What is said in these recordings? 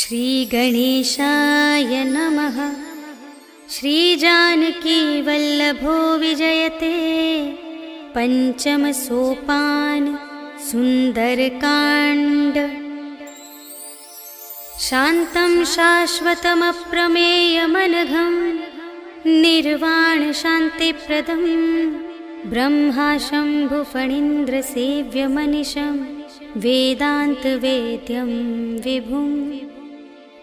श्रीगणेशाय नमः। श्रीजानकी वल्लभो विजयते पंचम सोपान सुंदरकांड। शान्तं शाश्वतमप्रमेयमनघं निर्वाण शान्तिप्रदं ब्रह्मा शम्भुफणीन्द्रसेव्यमनिशं वेदान्तवेद्यं विभुं।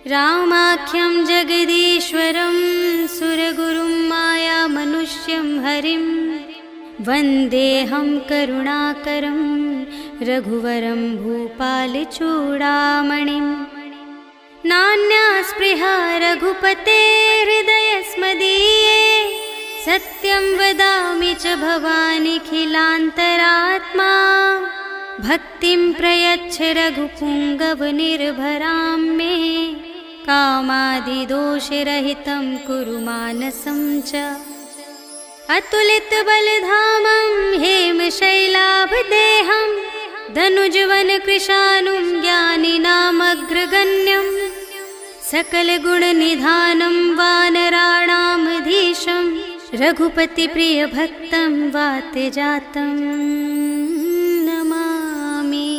रामाख्यं जगदीश्वरं सुरगुरुं मायामनुष्यं हरिं वन्देऽहं करुणाकरं रघुवरं भूपालचूडामणिं। नान्या स्पृहा रघुपते हृदयस्मदीये सत्यं वदामि च भवानिखिलान्तरात्मा। भक्तिं प्रयच्छ रघुपुङ्गवनिर्भरां मे कामादिदोषरहितं कुरु मानसं च। अतुलितबलधामं हेमशैलाभदेहं धनुजवनकृशानुं ज्ञानिनामग्रगण्यं सकलगुणनिधानं वानराणामधीशं रघुपतिप्रियभक्तं वातजातं नमामि।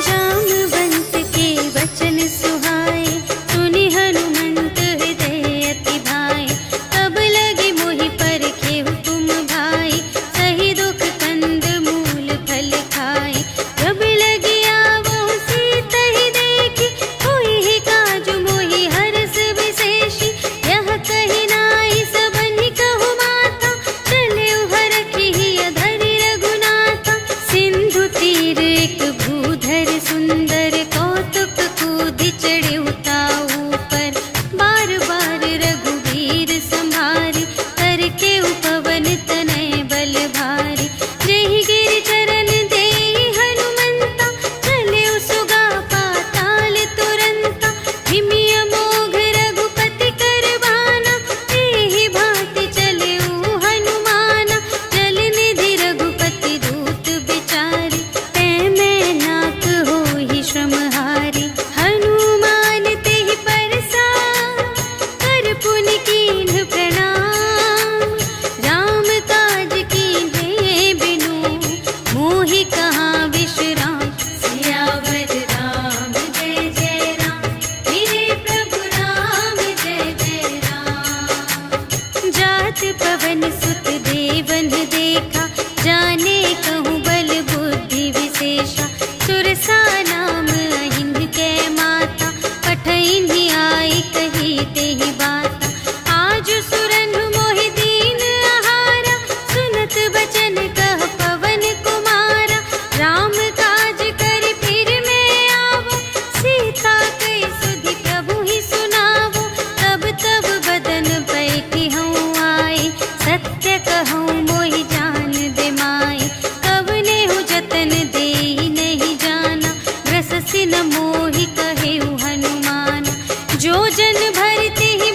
जामवंत के वचन सुहाए सुनि हनुमंत हृदय अति भाए। तब लगी मोहि परखे हुकुम भाई सही दुख कंद मूल फल खाए। जब लगी आवो सीता ही देखी होई ही काजु मोहि हरस विशेषी। यह कही नाई सबनि कहु माता चले हरखी अधरि रघुनाथा। सिंधु तीर एक भूधर सुंदर कौतुक कूदि चढ़े उताऊ पर। बार बार रघुवीर संभारी करके उपवन तनय बल भारी। जेहि गिरि चरण देहि हनुमंता चले सुगा पाताल तुरंता। हिमि अमोघ रघुपति कर बाना एहि भांति चले हनुमाना। जल निधि रघुपति दूत बिचारी तै मैं नाथ होहि श्रमहारी। हनुमान तेहि परसा कर पुनि कीन्ह प्रणाम। राम काज कीन्हे बिनु मोहि कहाँ विश्राम। सियावर राम जय जय राम मेरे प्रभु राम जय जय राम। जात पवन सुत देवन देखा जाने कहूँ बल बुद्धि विशेषा। सुरसा नाम अहिंद के माता पठइन्हि आई कही तेहि बाता। आज सुरन मोहि दीन आहारा सुनत बचन कह पवन कुमारा। राम काज करि फिर मैं आवो सीता कई सुधि प्रभु ही सुनावो। तब तब बदन बैठी हूँ आई सत्य कहूँ मोहि जान दे माई। कवने हूँ जतन देहि नहीं जाना ग्रससि न मोहि कहेउ हनुमान। जो जन भरति ही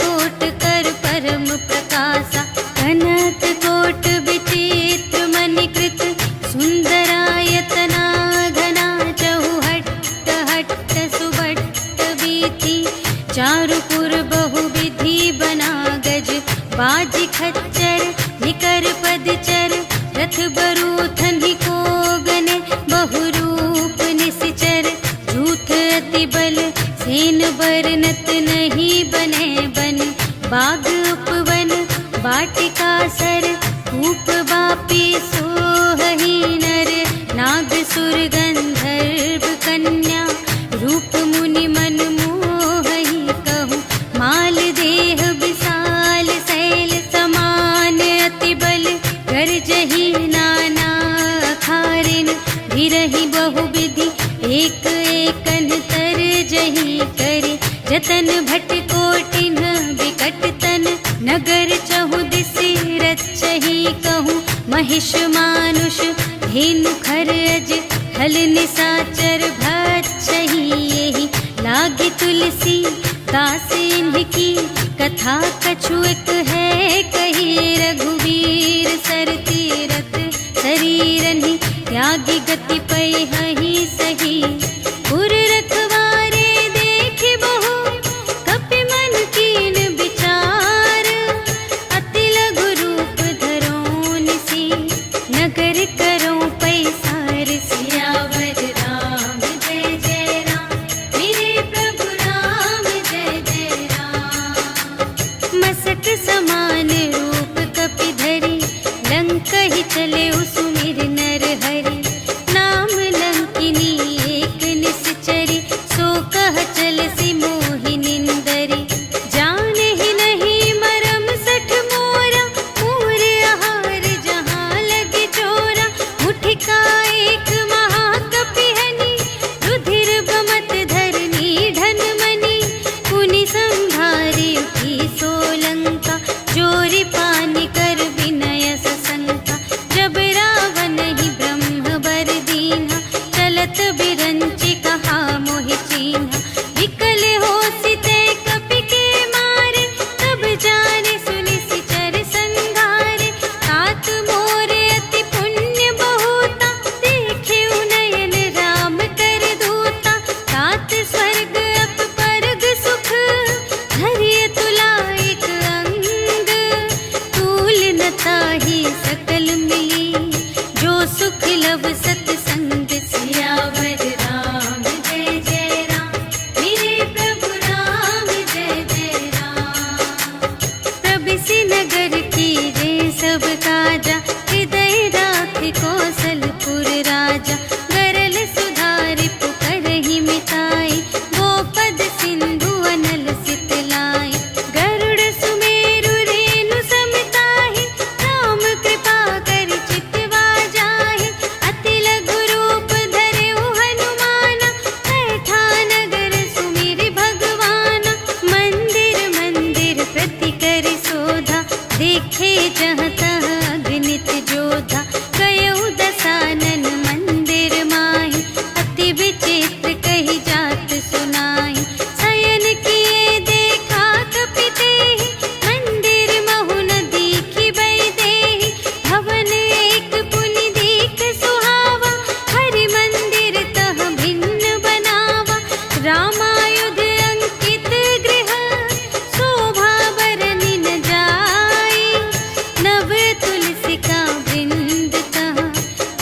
कोट कर परम प्रकाशा। कनक कोट विचित्र मणिकृत सुंदरायतना घना। चहुहट्ट हट्ट सुबट्ट बीथी चारुपुर बहुविधि बना। गज बाजी खच्चर निकर पदचर रथ बरूथन को गने। बहुरूप निश्चर झूठ अति बल सेन बरनत नहीं बने। बन बाग उपवन वाटिका सर कूप बापी सोहही नर। नाग सुर गंधर्व कन्या रूप मुनि मन मोहही। कहूँ माल देह विशाल शैल समान। अति बल गर्जही नाना खारिन। भिरही बहुविधि एक एकन तर जही करे। जतन भट कोटिन विकट तन नगर चहु दिसि रचही। कहूँ महिष मानुष धेनु खर अज हल निसाचर भक्षही। यही लागी तुलसी दास इनकी कथा कछु एक है कही। रघुवीर सर तीरथ शरीरनि त्यागी गति पै हहि सही। पुर रखवारे देखे बहु कपि मन कीन विचार। अति लघु रूप धरो निसी नगर करो पैसार। सियावर राम जय जय राम मेरे प्रभु राम जय जय राम। मसक समान रूप कपि धरी लंक ही चले सुमिर नर हरि। नाम लंकिनी एक निश्चरी सो कह चल सी मोहि निंदरी। जाने ही नहीं मरम सठ मोरा मूर आहार जहाँ लगे चोरा। मुठिका एक महाकपि हनि रुधिर बमत धरनी ढन मनि। पुनि संभारी उठी सोलंका जोरी पानी कर विनय सशंका। जब रावण ही ब्रह्म बर दीन्हा चलत बिरंचि कहा मोहि चीन्हा। विकल होसि तै कपि के मारे तब जाने सुनि सिचर संघारे। तात मोर अति पुण्य बहुता देखे नयन राम कर दूता। तात स्वर्ग अप परग सुख धरिय तुला एक अंग। तूल न ताहि सकल मिली जो सुख लव सतसंग। सियावर राम जय जय राम मेरे प्रभु राम जय जय राम। प्रबिसि नगर कीजे सब काजा हृदय राख कौशलपुर राजा। गरल सुधारि पुकारहि मिताई गोपद सिंधु अनल सितलाई। गरुड़ सुमेरु रेणु समताहि राम कृपा कर चितवा जाहि। अति लघु रूप धरेउ हनुमाना बैठा नगर सुमिरि भगवाना। मंदिर मंदिर प्रति करि शोधा देखे जहाँ तहाँ अगणित जोधा। गयउ दसानन मंदिर माहि अति विचित्र कही जात सुनाई। शयन किए देखा कपि तेहि मंदिर महु न दीखि वैदेही। भवन एक पुनि दीख सुहावा हरि मंदिर तह भिन्न बनावा। रामायुध अंकित गृह शोभा बरनि न जाई। नव तुलसिका वृंद तहाँ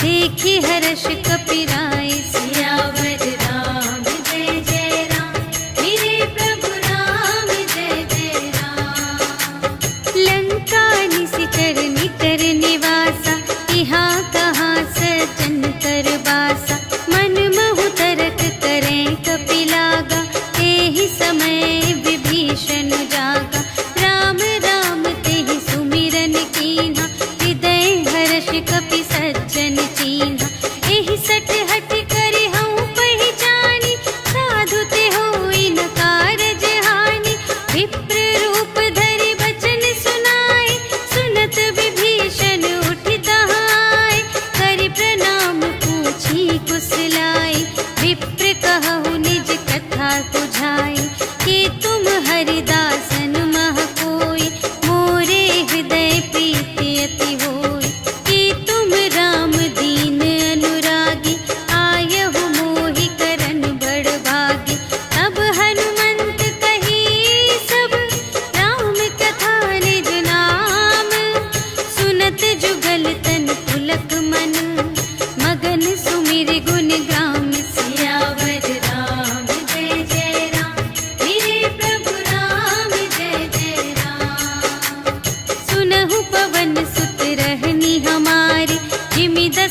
देखि हर्ष कपि राई। सियावर राम जय जय राम मेरे प्रभु राम जय जय राम। लंका निशिचर निकर निवासा यहाँ कहाँ सजन कर बासा। मन महु तरक करें कपि लागा तेहि समय विभीषण जागा। राम राम तेहि सुमिरन कीन्हा हृदय हर्ष कपि सज्जन चीन्हा। एहि सठ हठ करि हऊँ पहिचानी साधु ते होई न कारज हानि। विप्र रूप धरि बचन सुनाए सुनत विभीषण उठि तहाय। करि प्रणाम पूछी कुशलाई विप्र कहु निज कथा बुझाई। कि तुम हरिदासन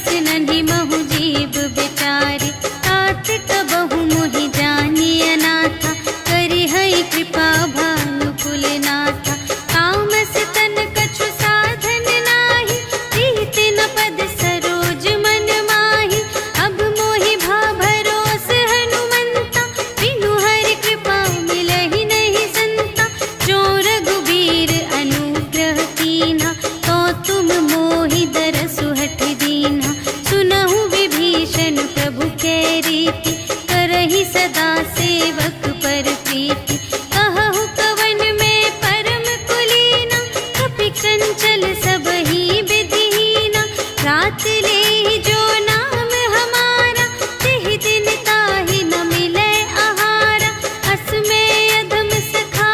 बस नन्ही महु जीव बेचारी, तात कबहु मोहि जानी अनाथा, करी हई कृपा भानुकुल नाथा। तामस तन कछु साधन नाही, प्रीति न पद सरोज मन माही। अब मोहि भा भरोस हनुमंता, बिनु हरि कृपा मिलहि नहीं संता। जो रघुबीर अनुग्रह कीन्हा, तो तुम मोहि दरसु हठ दीन्हा। सुनहु विभीषण प्रभु कै रीति, करहि सदा सेवक पर प्रीति। कहहु कवन में परम कुलीना, कपि चंचल सबहि विधिहीना। रात लेहि जो नाम हमारा, तिहि दिन ताहि न मिलै आहारा। अस में अधम सखा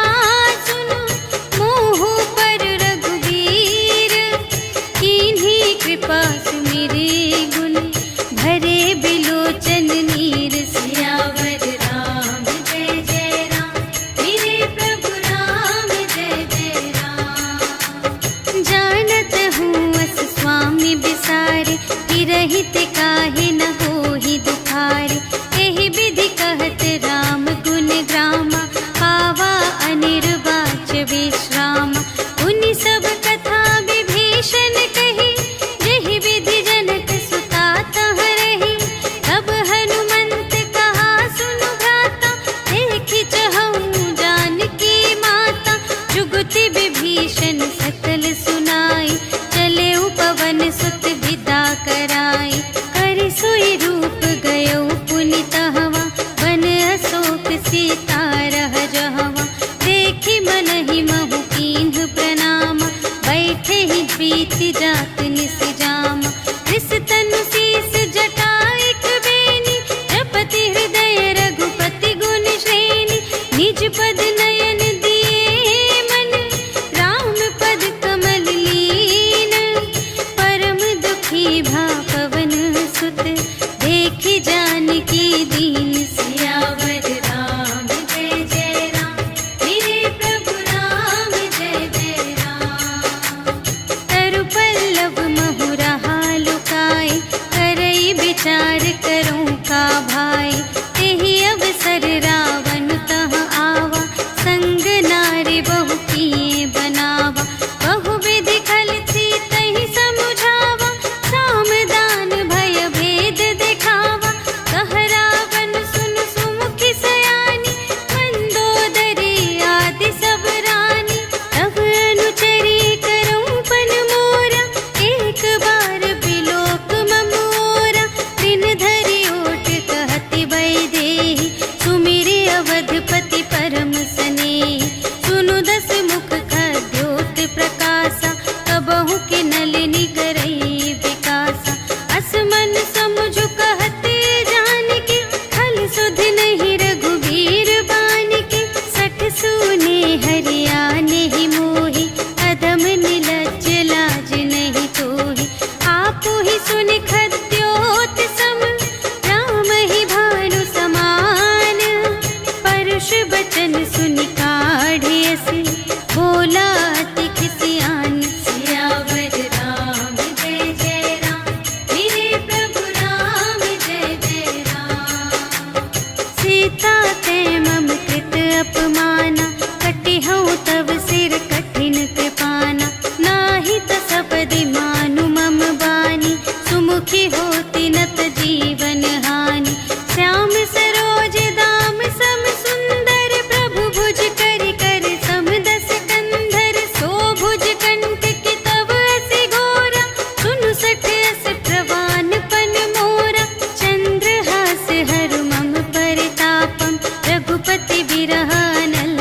सुनु, मोहु पर रघुबीर। कीन्ही कृपा सुमिरि गुण, भरे बिलोचन नीर। सियावर राम जय जय राम, मेरे प्रभु राम जय जय राम। जानत हूँ अस स्वामी बिसारे, गिरहित काहे न होहि दुखारे। एहि विधि कहत राम गुण ग्रामा, पावा अनिर्वाच विश्रामा। उनि सब कथा विभीषण कही, जेहि विधि जनक सुता तह रही। तब हनुमंत कहा सुनु भ्राता, देखि चहऊँ जानकी माता। जुगति विभीषण सकल सुनाई, चले पवन सुत विदा कराई। करि सोई रूप गयो पुनि तहवा, बन अशोक सीता रह जहवा। देखि मनहि महु कीन्ह प्रणामा, बैठे ही प्रीति जात निस जामा। रिस तनु शीस जटाइक बेनी, जपति हृदय रघुपति गुण श्रेणी। निज पद नयन दिए मन, राम पद कमल लीन। परम दुखी भा पवन सुत, देखि जानकी दीन। सियावर राम जय जय राम, मेरे प्रभु राम जय जय राम। तरु पल्लव महु रहा लुकाई, करई विचार करूँ का भाई। तेहि अवसर रावण तह आवा, संग नारी बहु किए बनावा। बहु विधि खल सीतहि समुझावा, साम दान भय भेद दिखावा। कह रावण सुन सुमुखी सयानी, मंदोदरी आदि सब रानी। तब अनुचरी करऊँ पन मोरा, एक बार बिलोक ममोरा। दिन धरि ओट कहति वैदेही, सुमिरि अवधपति परम स्नेही। सुनु दस मुख खद्योत प्रकाशा, कबहु के नलिनी करई विकासा। अस मन समुझ कहते जानकी, खल सुध नहीं रघुबीर बानिके। सठ सूने हरियाने ही मोहि, अधम निलज्ज लाज नहीं तोहि। आपु ही सुनि खद्योत सम, राम ही भानु समान। परुष बचन सुनि काढ़े असी, बोला अति खिसियान। सियावर राम जय जय राम, मेरे प्रभु राम जय जय राम। सीता ते मम कृत अपमाना, कटिहउँ तव सिर कठिन कृपाना। नाही त सपदि मानु मम बानी, सुमुखी होती नत जीवन हानि। श्याम सरोज दाम सम सुंदर, प्रभु भुज करि कर सम दस कंधर। सो भुज कंठ की तब असी घोरा, सुनु सठ अस प्रवान पन मोरा। चंद्रहास हरु मम परितापम, रघुपति बिरह अनल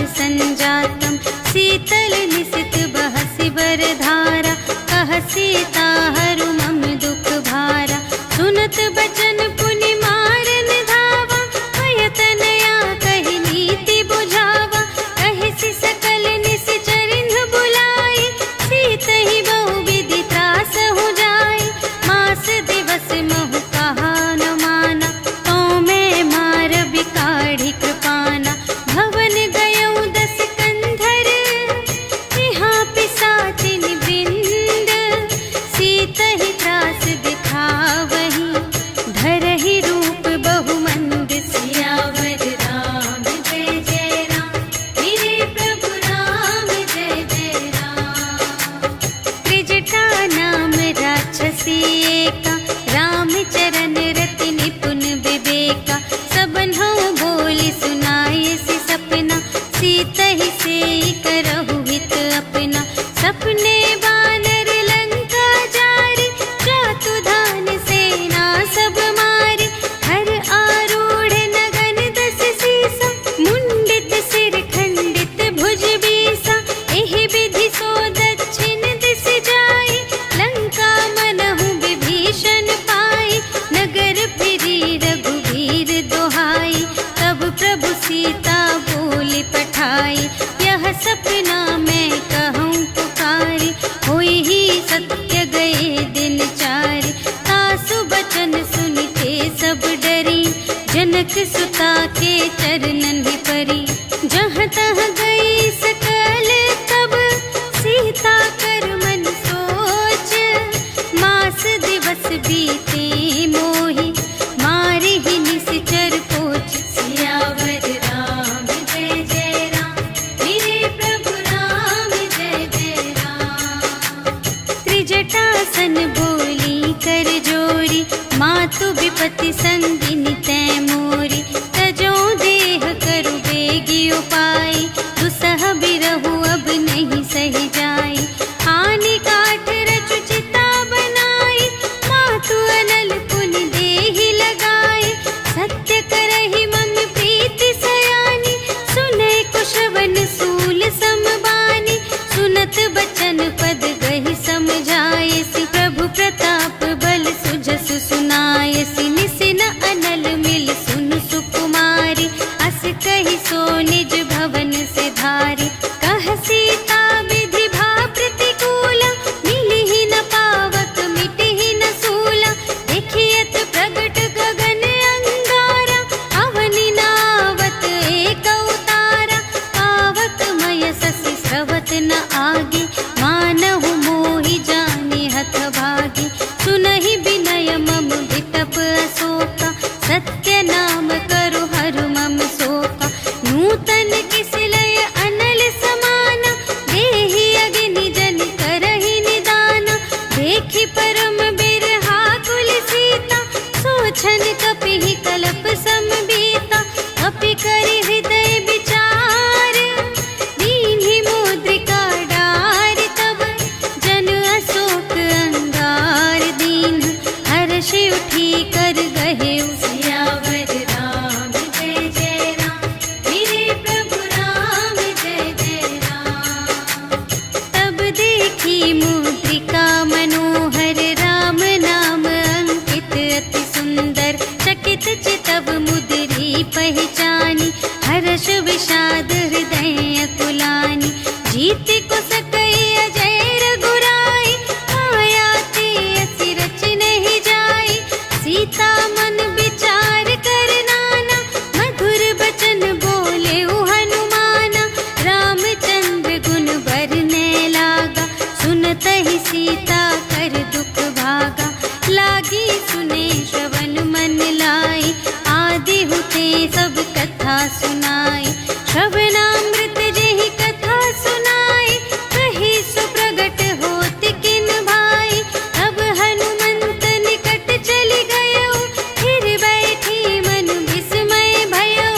से करहु हित अपना। सपने बानर लंका जारी, जातु धान सेना सब मारी। हर आरूढ़ नगन दस सीसा, मुंडित सिर खंडित भुज बीसा। एहि विधि सो दक्षिण दिस जाई, लंका मनहु विभीषण पाई। नगर फिरी रघुवीर दोहाई, तब प्रभु सीता बोली पठाई। यह सपना मैं कहूँ पुकारी, होई ही सत्य गए दिन चारि। तासु बचन सुनते सब डरी, जनक सुता के चरणन ही परी। जहाँ तहाँ गई सकल तब, सीता कर मन सोच। मास दिवस बीते मोहि, मारि ही निश्चर पोच। सियावर राम जय जय राम, मेरे प्रभु राम जय जय राम। त्रिजटासन बोली कर जोरी, मातु विपति संगिनी तै मोरी। तजो देह करु बेगी उपाय, दुसह बिरहु अब नहीं सही जाई। आनी काठ रचु चिता बनाई, मातु अनल पुनि देहि लगाई। सत्य करहि मम प्रीति सयानी, सुनै कुशवन सूल समबानी। सुनत बचन पद गहि समझायसि, प्रभु प्रताप बल सुजसु सुनायसि। निसिन अनल मिल सुनु सुकुमारी, अस कहि सो निज भवन से धारी। कह सीता विधि भा प्रतिकूला, मिलिहि न पावक मिटिहि न सूला। देखियत प्रगट गगन अंगारा, अवनि नावत एक अवतारा। पावक मय शशि स्रवत न आगे, मानहु मोहि जानि हतभागी। सुनहि विनय मम विटप अशोका, सत्य नाम करु हरु मम शोका। नूतन किसलय अनल समाना, देहि अग्नि जन करहि निदाना। देखि परम बिरहा कुल सीता, सोचन कपिहि कलप समबीता। कपि करि हृदय विचार, दीन्हि मुद्रिका डारि। तब जन अशोक अंगार दीन, हर्षि उठी कर गहेउ। सियावर राम जय जय राम, मेरे प्रभु राम जय जय राम। तब देखी मुद्रिका मनोहर, राम नाम अंकित अति सुंदर। चकित चितव मुद्री पहचानी, हर्ष विषाद हृदय अकुलानी। जीत को सकई अजय रघुराई, माया ते असि रच नहीं जाई। सीता मन विचार कर नाना, मधुर बचन बोले हनुमाना। रामचंद्र गुण बरने लागा, सुनत ही सीता कर दुख भागा। लागी सुने श्रवण मन लाई, आदि हुते सब कथा सुनाई। श्रवणामृत जेहि कथा सुनाई, कही सो प्रगट होत किन भाई। अब हनुमंत निकट चली गयो, फिर बैठी मन विस्मय भयो।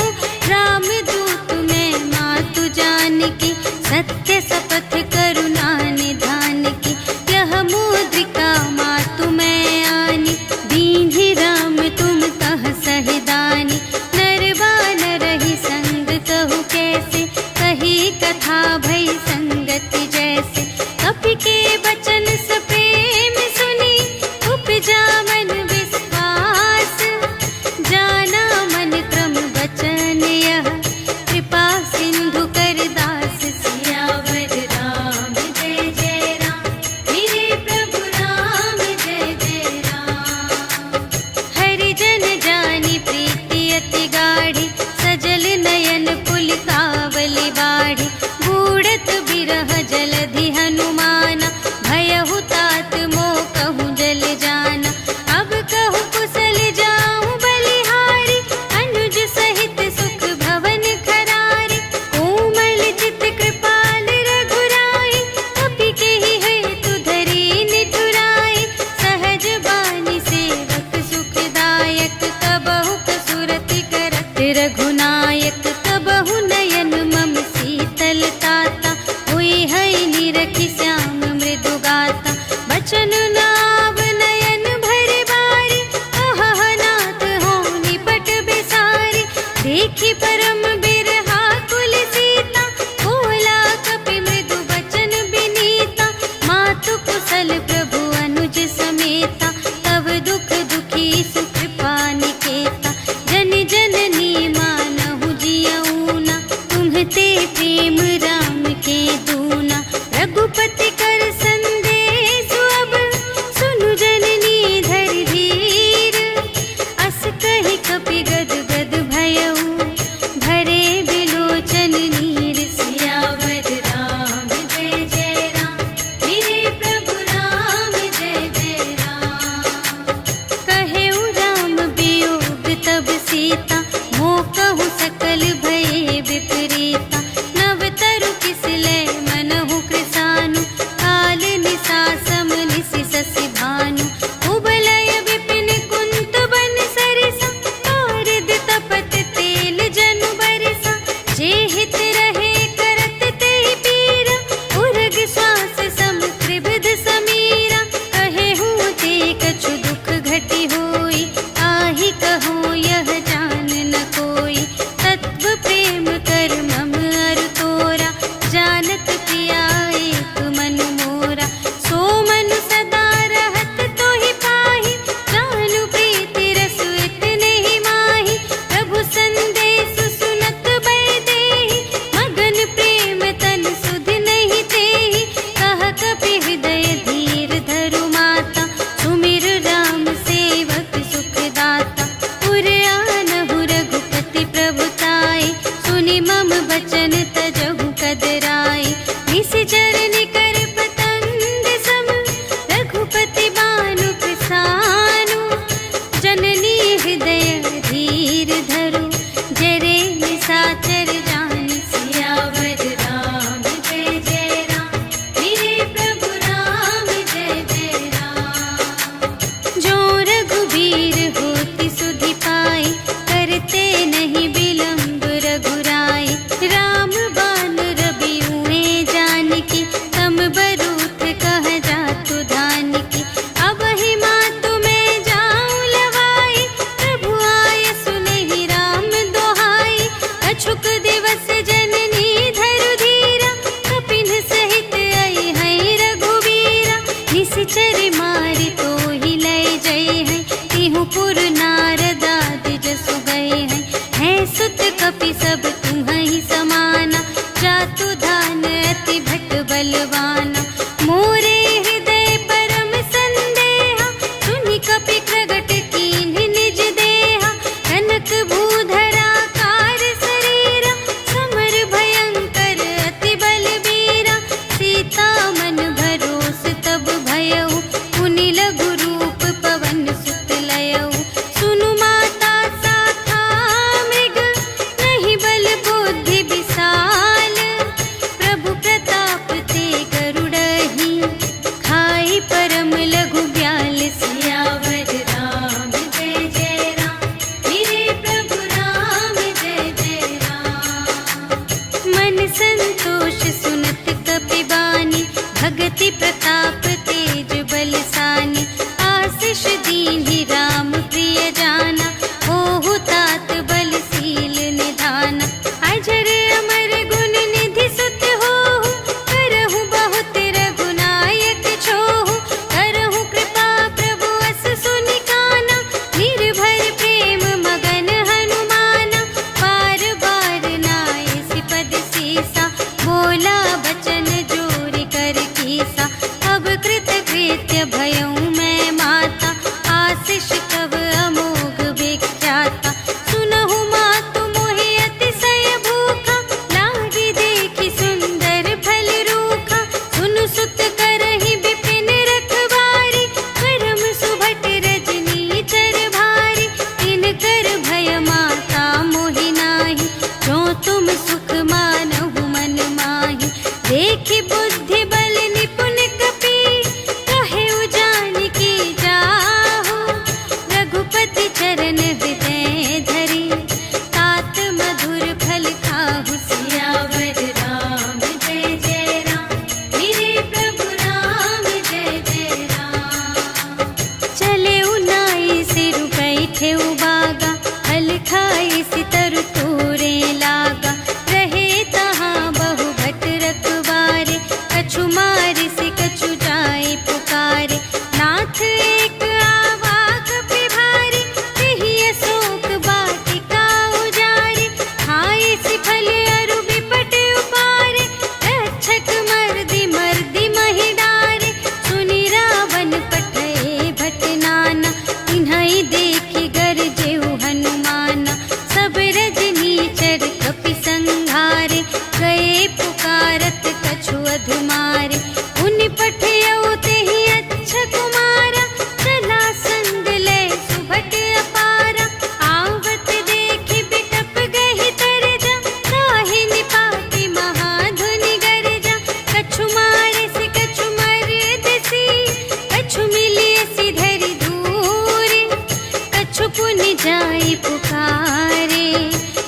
राम दूत मैं मातु जानकी, सत्य शपथ करुणा निधान की। यह मुद्रिका मातु मैं आनी, दीन्हि राम तुम कह सहिदानी। नर बानर ही संग कहु कैसे, कही कथा भई संगति जैसे। कपि के बचन सप्रेम सुनी, उपजा मन विश्वास। जाना मन क्रम बचन यह, कृपा सिंधु कर दास। सियावर राम जय जय राम, मेरे प्रभु राम जय जय राम। हरि जन जानी प्रीति अति गाढ़ी, सजल नयन पुलिकावली बाढ़ी। बूढ़त बिरह जलधि हनुमाना, भयहु ता प्रेम राम के दूना, रघुपति कर संदेश अब सुनु जननी धर धीर। अस कहि कपि गद गद भयउ भरे बिलोचन नीर। सियावर राम जय जय राम, मेरे प्रभु राम जय जय राम। कहेउ राम वियोग तब सीता, मोकहु सकल भये विपरीता। नव तरु किसले मनहु कृसानु, काल निसा सम निसि ससि भानु। उबलय विपिन कुंत बन सरिसा, पारद तपत तेल जनु बरसा। जे हित रहे करत तेहि पीरा, उरग श्वास सम त्रिविध समीरा। कहेहु ते कछु दुख घटी होई, आहि कहो यह जान न कोई। तत्व प्रेम कर मम अरु तोरा, जानत प्रिया एक मन मोरा। सो मनु सदा रहत तोहि पाहि, जानु प्रीति रसु इतने ही माहि। प्रभु संदेश सुनत बै देहि, मगन प्रेम तन सुध नहीं तेहि। कह कपि हृदय धीर धरु माता, सुमिर राम सेवक सुख दाता। उर आनहु रघुपति प्रभुताई, सुनि मम बचन तजहु कदराई। निशिचर निकर पतंग सम, रघुपति बानु कृसानु। जननी हृदय धीर धरु, जरे निशाचर जानि। सियावर राम जय जय राम, मेरे प्रभु राम जय जय राम। जो रघुबीर होति सुधि पाई, करते नहीं विलंब रघुराई। राम बान रबिउए जानकी, तम बरूथ कह जातु धानिकी। अब ही मातु मैं जाऊं लवाई, प्रभु आय सुनहि राम दोहाई। अछुक दिवस जननी धरु धीरा, कपिन सहित आई है रघुवीरा। निशिचर मारि तोहि लय जय है, तिहु पुर नारद आदि जसु गए हैं। है सुत कपि सब तुम्हि समाना, जातु धान अति भट बलवाना। मोरे हृदय परम संदेहा, सुनि कपि प्रगट कीन्ह निज देहा। कनक भूधरा कार शरीरा, समर भयंकर अति बलबीरा। सीता मन भरोस तब भयउ, पुनि लघु रूप पवन सुत लयउ। सुनु माता शाखा मृग, नहीं बल बुद्धि विशाल। प्रभु प्रताप ते गरुड़हि, खाई परम लघु ब्याल। सियावर राम जय जय राम, मेरे प्रभु राम जय जय राम। मन संतोष सुनत कपि बानी, भगति प्रताप तेज बलसानी। आशीष दीन्हि राम प्रिय जाना, होहु तात बलशील निधाना। अजर अमर गुण निधि सुत होहु, करहु बहुत रघुनायक छोहु। करहु कृपा प्रभु अस सुनि काना, निर्भय प्रेम मगन हनुमाना। बार बार नाय सिपद सीसा, बोला बचन जोरि कर कीसा। अब कृत कृत्य भयउ मैं माता, आशीष कव अमोघ विख्याता। सुनहु मातु मोहि अतिशय भूखा, लागी देखि सुंदर फल रूखा। सुनु सुत करहि विपिन रखवारी, परम सुभट रजनी चर भारी। तिनकर भय माता मोहि नाही, जो तुम सुख मानहु मन माही। देख पठ मारे। उन पठयउ तेहि अच्छा कुमारा, चला संग ले सुभट अपारा। आवत देखि बिटप गहि तरजा, काहि निपाति महाधुनि गरजा। कछु मारे से कछु मरदसी, कछु मिलियसि धरि दूर। कछु पुनि जाई पुकारे,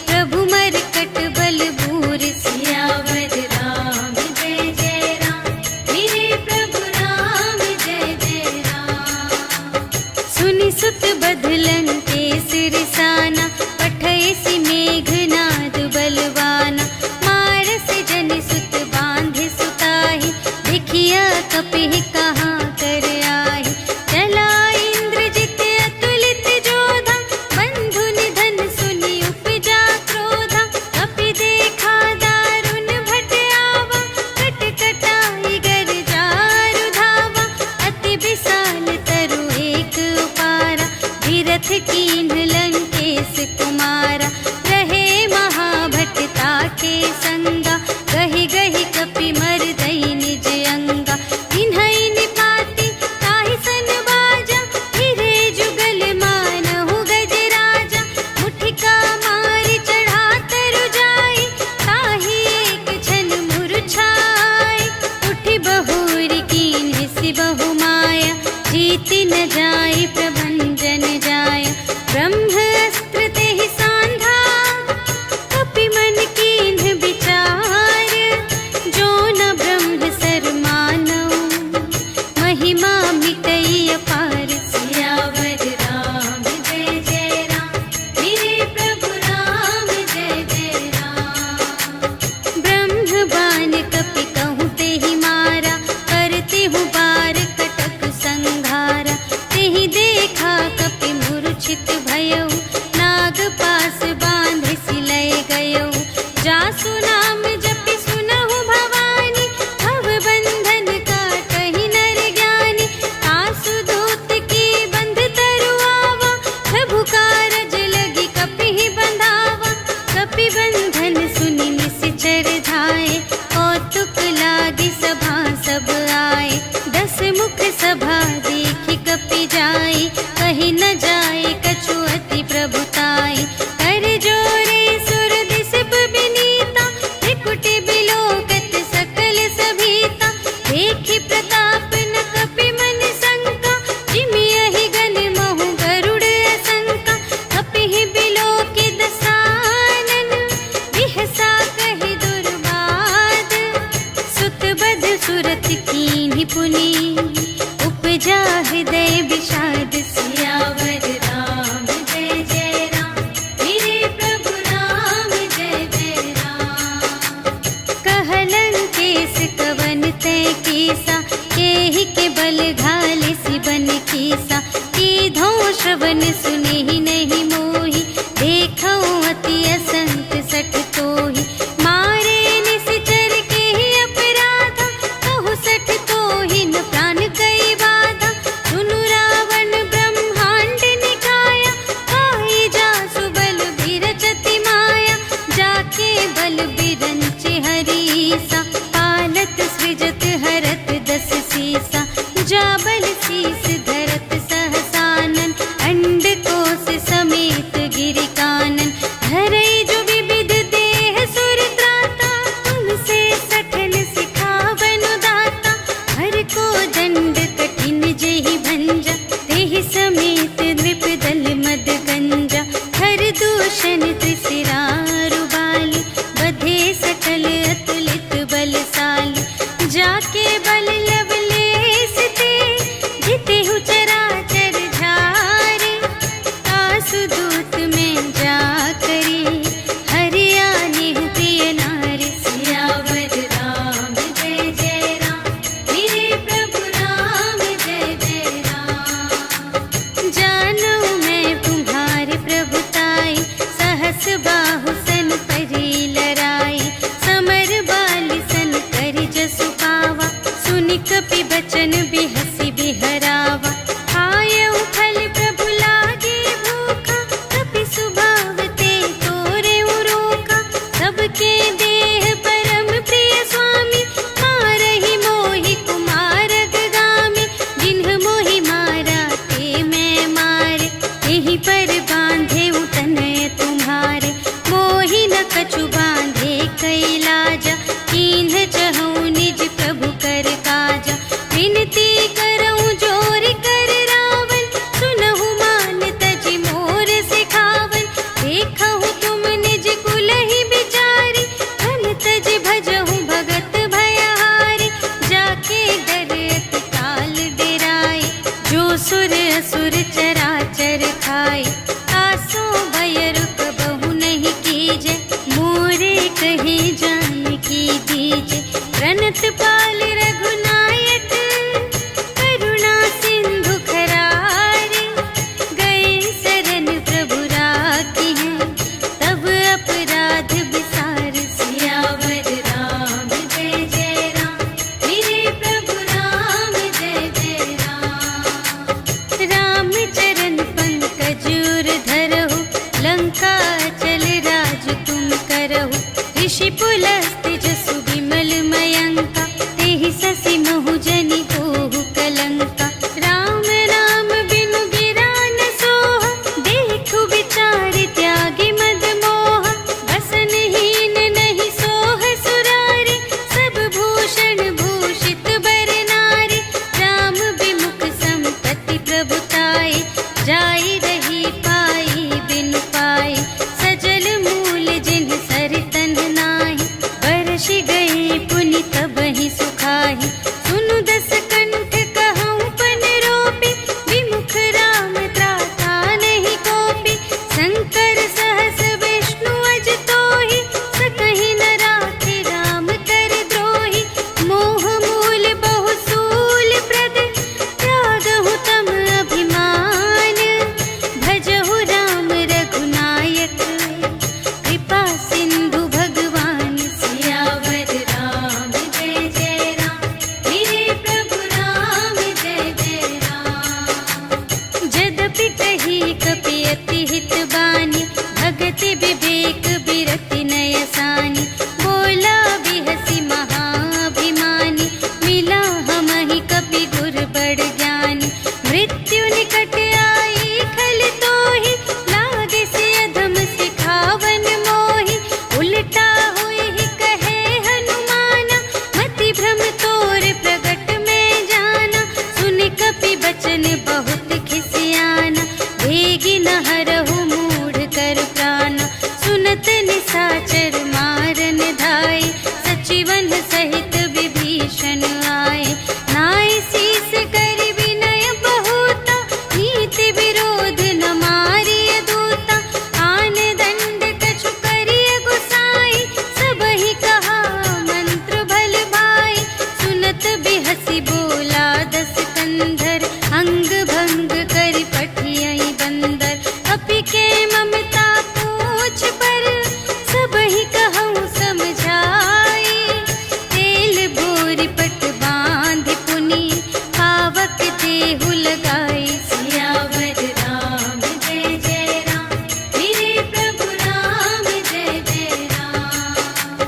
प्रभु मरकट बल बूर। सियावर राम जय जय राम, मेरे प्रभु राम जय जय राम। सुनि सुत बधलन के सिरसाना, पठयसि मेघनाद बलवाना। मारस जनि सुत बांधे सुताहि, देखिया कपिहि कहाँ कर आहि। चला इंद्रजित अतुलित जोधा, बंधु निधन सुनि उपजा क्रोधा। कपि देखा दारुण भट आवा, कट कटाई गर जारु धावा। अति विशाल तरु एक उपारा, विरथ कीन्ह लंकेश कुमारा। रहे महाभटता के संगा, गहि गहि कपि मरदई निज अंगा। तिन्हई निपाति ताहि सन बाजा, फिरे जुगल मानहु गजराजा। मुठिका मारि चढ़ा तरु जाई, ताहि एक क्षण मुरझाई। उठि बहुरी कीन्ह बहु माया, जीति न जाई प्रभंजन जाया। ब्रह्म अस्त्र तेहि सांधा, कपि मन कीन्ह विचार। जो न ब्रह्म सर मानऊ, महिमा मिटई अपार। सियावर राम जय जय राम, मेरे प्रभु राम जय जय राम। ब्रह्म बाण कपि कहूँ तेहि मारा, करते हूँ बार कटक संघारा। तेहि देखा कपि मूर्छित भयउ, नाग पास बांधे सिलय गयउ। जासु नाम जपि सुनहु भवानी, भव बंधन काटहि नर ज्ञानी। तासु दूत की बंध तरु आवा, प्रभु कारज लगी कपिहि बंधावा। कपि बंधन सुनि निश्चर धाये, कौतुक लागी सभा सब आए। 10 मुख सभा देखि कपि जाई, कहि न जाए कछु अति प्रभुताई। कर जोरे सुर दिसप बिनीता, त्रिकुटि बिलोकत सकल सभीता। देखि प्रताप न कपि मन शंका, जिमियहि गन महु गरुड़ असंका। कपिहि बिलोकि दसानन, बिहसा कहि दुर्बाद। सुत बध सुरत कीन्हि पुनि, उपजा हृदय विषाद। सियावर राम जय जय राम, मेरे प्रभु राम जय जय राम। कहलन केस कवन तय कीसा, केहि के बल घाले सिबन कीसा। कीधों श्रवण सुनेहि नहीं मोहि, देखऊँ अति असंत सठ तोहि। मारे निश्चर केहि अपराधा, कहु सठ तोहि न प्राण कई बाधा। सुनु रावण ब्रह्मांड निकाया, काहि जासु बल बिरचति माया। जाके बल बिरंचि हरीसा, पालत सृजत हरत 10 सीसा। जा बल शीस धरत सहसानन, अंड कोश समेत जगत पाल रघुनायक, करुणा सिंधु खरारे, गए शरण प्रभु राखी हैं, तब अपराध बिसार। सियावर राम जय जय राम, मेरे प्रभु राम जय जय राम। राम चरण पंकज उर धरहु, लंका चल राज तुम करहु। ऋषि पुलस्त जसु विमल मयंका, तेहि ससि महु जनि होहु कलंका। राम नाम बिनु गिरा न सोहा, देखु विचार त्यागी मद मोहा। बसनहीन नहीं सोह सुरारी, सब भूषण भूषित बर नारी। राम विमुख संपत्ति प्रभुताई, जाई रही पाई बिनु पाई। सजल मूल जिन्ह सर तन नाही, बरषि गई पुनि तबहि सुखाहि। सुनु दस कंठ कहऊँ पन रोपी, विमुख राम त्राता नहीं कोपी। शंकर सहस विष्णु अज तोहि, सकहि न राखे राम कर द्रोही। मोह मूल बहु सूल प्रद, त्यागहु तम अभिमान। भजहु राम रघुनायक, कृपा सिंधु भगवान। सियावर राम जय जय राम, मेरे प्रभु राम जय जय राम। जदपि कही कपि अति हित बानी, भगति विवेक बिरति नय सानी। बोला बिहसि महाभिमानी, मिला हमहि कपि गुर बड़ ज्ञानी। मृत्यु निकट आई खल तोहि, लागे से अधम सिखावन मोहि। उलटा हुई कहे हनुमाना, मति भ्रम तोर प्रगट में जाना। सुन कपि बचन बहुत खिसियाना, भेगी न हरहु मूढ़ कर प्राणा। सुनत निसाचर मारन धाय, सचिवन सहित विभीषण आए। नाय शीस कर विनय बहुता, नीति विरोध न मारिय दूता। आन दंड कछु करिय गुसाई, सबहि कहा मंत्र भल भाई। सुनत बिहसि बोला दस कंधर, अंग भंग करि पठियहि बंदर। अपि के ममता पूछ पर, सबहि कहऊँ समझाई। तेल बोरि पट बाँधि पुनि, पावक देहु लगाई। सियावर राम जय जय राम, मेरे प्रभु राम जय जय राम।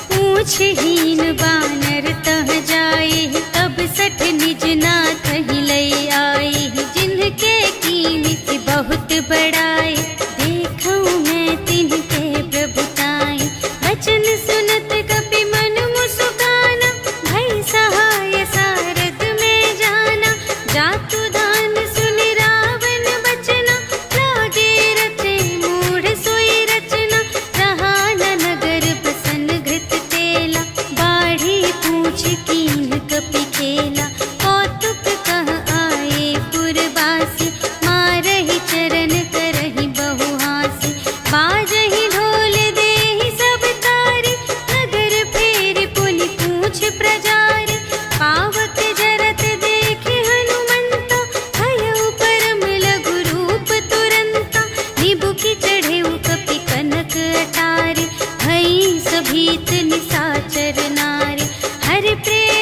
पूछहीन बानर तह जाए, तब सठ निज नाथ ही लई आई। जिनके कीमति बहुत बड़ाई, देखऊँ मैं तिनके प्रभुताई। बचन सुनत कपि मन मुसुकाना, भई सहाय सारथ में जाना। जातु दान सुनि रावण बचना, लागे रचे मूढ़ सोई रचना। रहा न नगर बसन घृत तेला, बाढ़ी पूछ कीन्ह कपि खेला। कौतुक कह आए पुरवासी, मारहि चरण करहि बहु हासी। बाजहि ढोल देहि सब तारी, नगर फेरि पुनि पूछ प्रजारी। पावक जरत देखे हनुमंता, भयउ परम लघु रूप तुरंता। निबुकि चढ़ेउ कपि कनक अटारी, भई सभीत निसाचर नारी। हरि प्रेम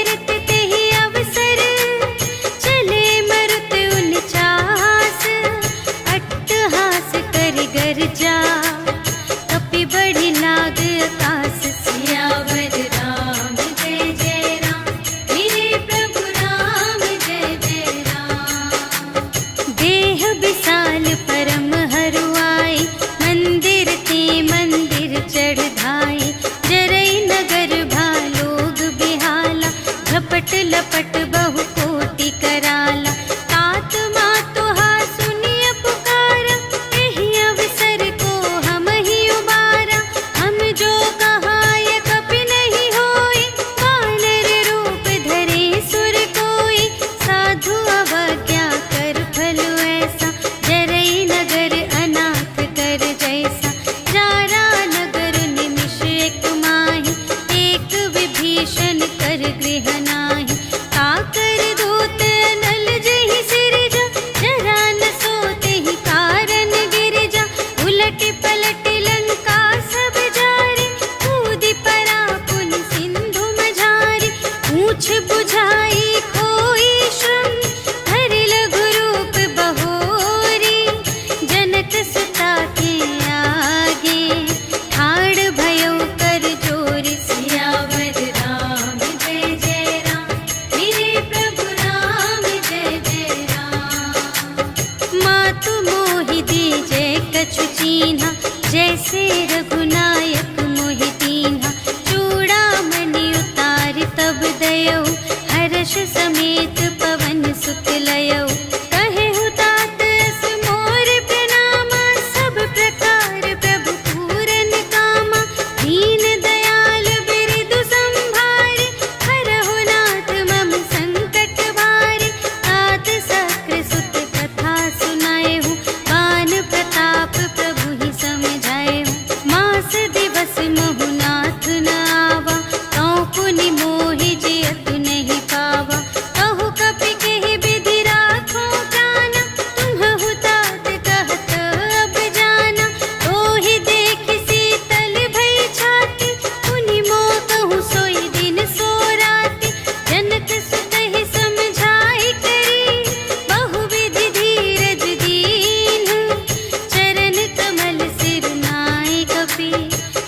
गृह नाही। काकर दूत नल जहि सिरजा, जरा न सोते ही कारण गिरजा। उलट पलट लंका सब जारे, कूदी परा पुन सिंधु मझारे। पूछ बुझाई खोई श्रम, धरि लघु रूप बहोरी। जनक सुता के आगे, ठाड़ भयो कर जोर। सियावर राम जय जय राम, मेरे प्रभु राम जय जय राम। मातु मोहि दीजे कछु चीन्हा, जैसे रघुनायक मोहि दीन्हा। चूड़ामणि उतारि तब दयौ, हर्ष समेत पवन सुत लयौ। कहेहु तात अस मोर प्रणामा, सब प्रकार प्रभु पूरन कामा। दीन दयाल बिरदु संभारे, हरहु नाथ मम संकट भारे। तात सक्र सुत कथा सुनाएहु, बान प्रताप प्रभु ही समझाएहु। मास दिवस महु नाथ न आवा, तौ पुनि मोहि जियतु नहीं पावा। कहु कपि केहि विधि राखो प्राणा, तुम्हहु तात कहत अब जाना। तोहि देखि शीतल भई छाती, पुनि मोह कहूँ सोई दिन सो राति। जनक सुतहि समझाई करी, बहुविधि धीरज दीन्ह। चरण कमल सिर नाय कपि,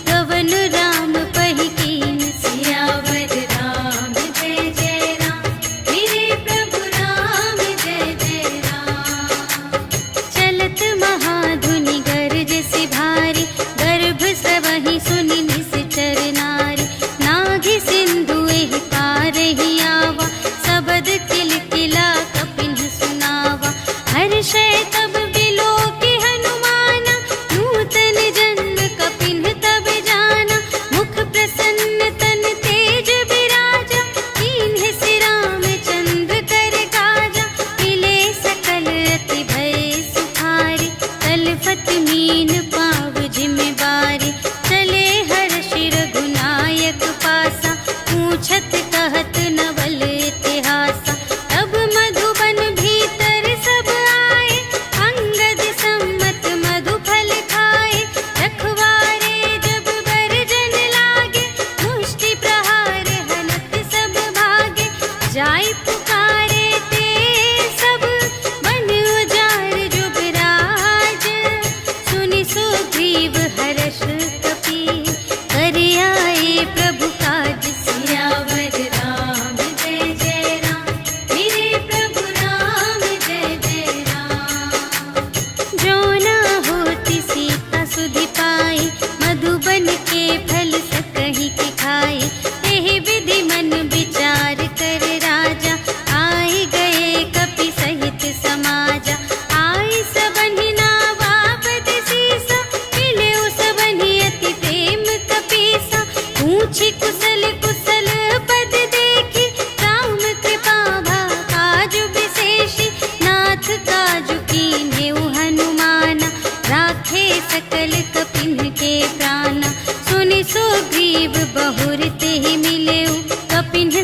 गवन राम पहि कीन्ह। सियावर राम जय जय राम, मेरे प्रभु राम जय जय राम। चलत महाधुनि गरज से भारी, गर्भ स्रवहि सुनि निश्चर नारी। नाघि सिंधु एहि पार ही आवा, सबद किलकिला कपिन्ह सुनावा। हर्षै तब बिलोकि हनुमाना, नूतन जन्म कपिन्ह तब जाना। मुख प्रसन्न तन तेज बिराजा, कीन्ह सि रामचंद्र कर काजा। मिले सकल अति भय सुखारे, तलफत मीन पाव जिमि बारी। चले हर्षि रघुनायक पासा, पूछत कहत नवल इतिहासा। तब मधुबन भीतर सब आए, अंगद सम्मत मधु फल खाए। रखवारे जब बरजन लागे, मुष्टि प्रहार हनत सब भागे। जाय पुकारे ते सब, बन उजार जुबराज। सुनि सुग्रीव हर्ष कपि, कर आए प्रभु काज। सियावर राम जय जय राम, मेरे प्रभु राम जय जय राम। जो न होति सीता सुधि पाई, मधुबन के फल सकहि के खाई। एहि विधि मन विचार कर राजा, आए गए कपि सहित समाजा। आए सबहि नावा पद सीसा, मिले सबहि अति प्रेम कपीसा। पूछी कुशल कुशल पद देखी, राम कृपा भा काजु विशेषी। नाथ काजु कीन्हेउ हनुमाना, राखे सकल कपिन्ह के प्राणा। सुनि सुग्रीव बहुर तेहि मिलेउ, कपिन्ह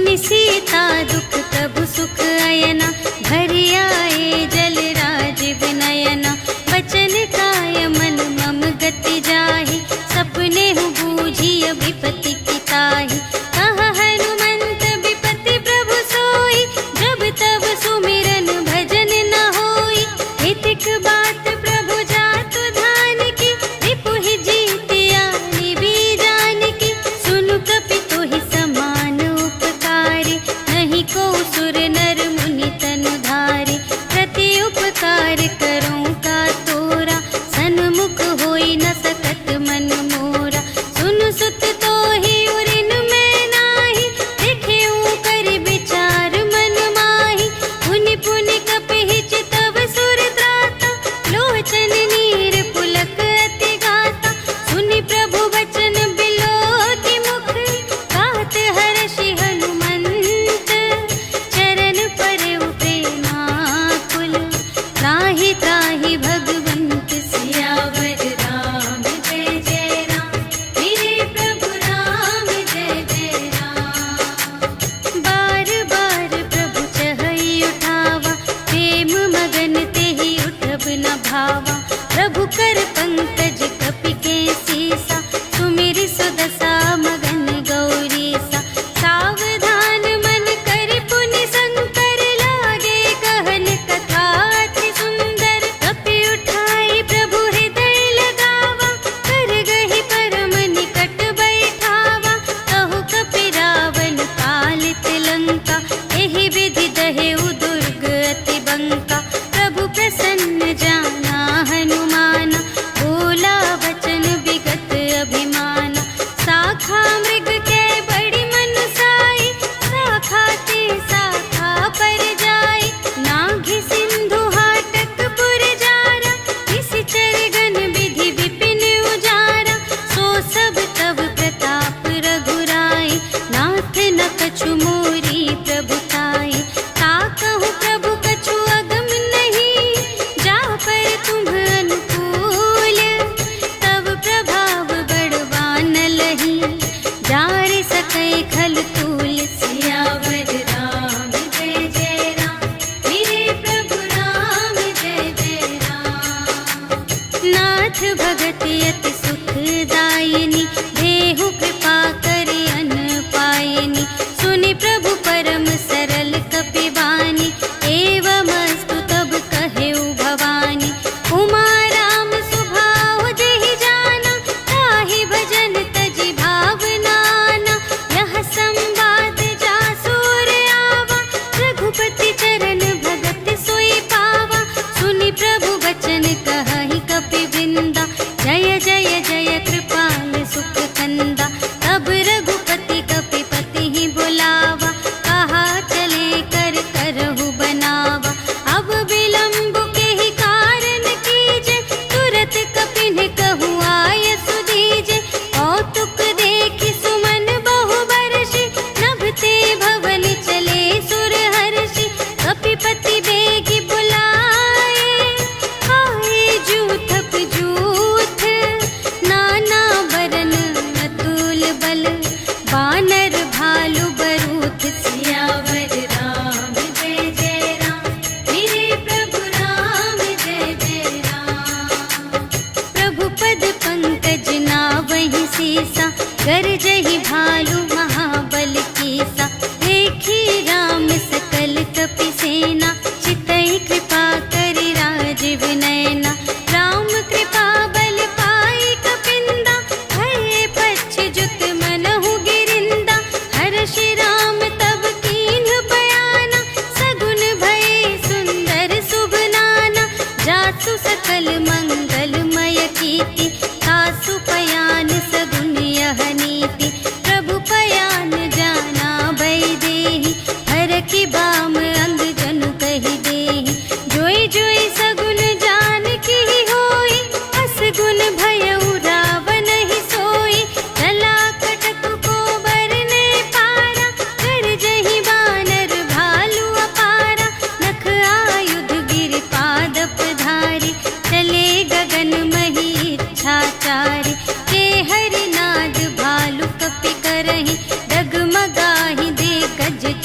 सुनि सीता दुख प्रभु सुख अयना, भरि आए जल राज विनयना। बचन काय मन मम गति जाहि, सपने हूँ बूझिय विपति की ताहि। कहा हनुमंत विपति प्रभु सोई, जब तब सुमिरन भजन न होई। हितिक बात प्रभु जातु धान की, रिपुहि जीतिया निबी जान की। सुनु कपि तुहि समान उपकारी, नहीं को सुर नर मुनि तन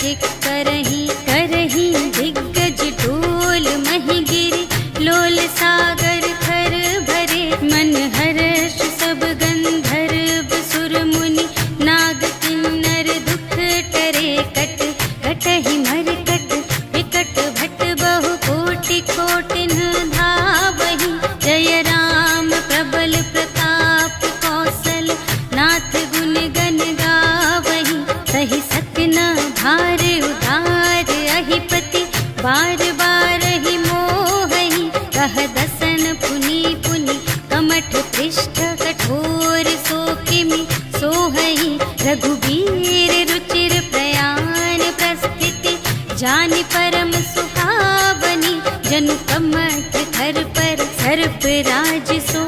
अधिक करही करही दिग्गज डोल मही गिरी लोल सागर खर भरे मन हर्ष सब गंधर्व सुर मुनि नाग किन्नर दुख टरे कट कटहि मर कट विकट भट बहु कोटि कोटिन धावहि जय राम प्रबल प्रताप कौशल नाथ गुण गण गावहि सहि सकना भार उधार अहिपति बार बार ही मोहहि कह दसन पुनि पुनि कमठ पृष्ठ कठोर सो किमि सोहहि रघुबीर रुचिर प्रयाण प्रस्थिति जानि परम सुहावनी जनु कमठ धर पर सर्प राज सो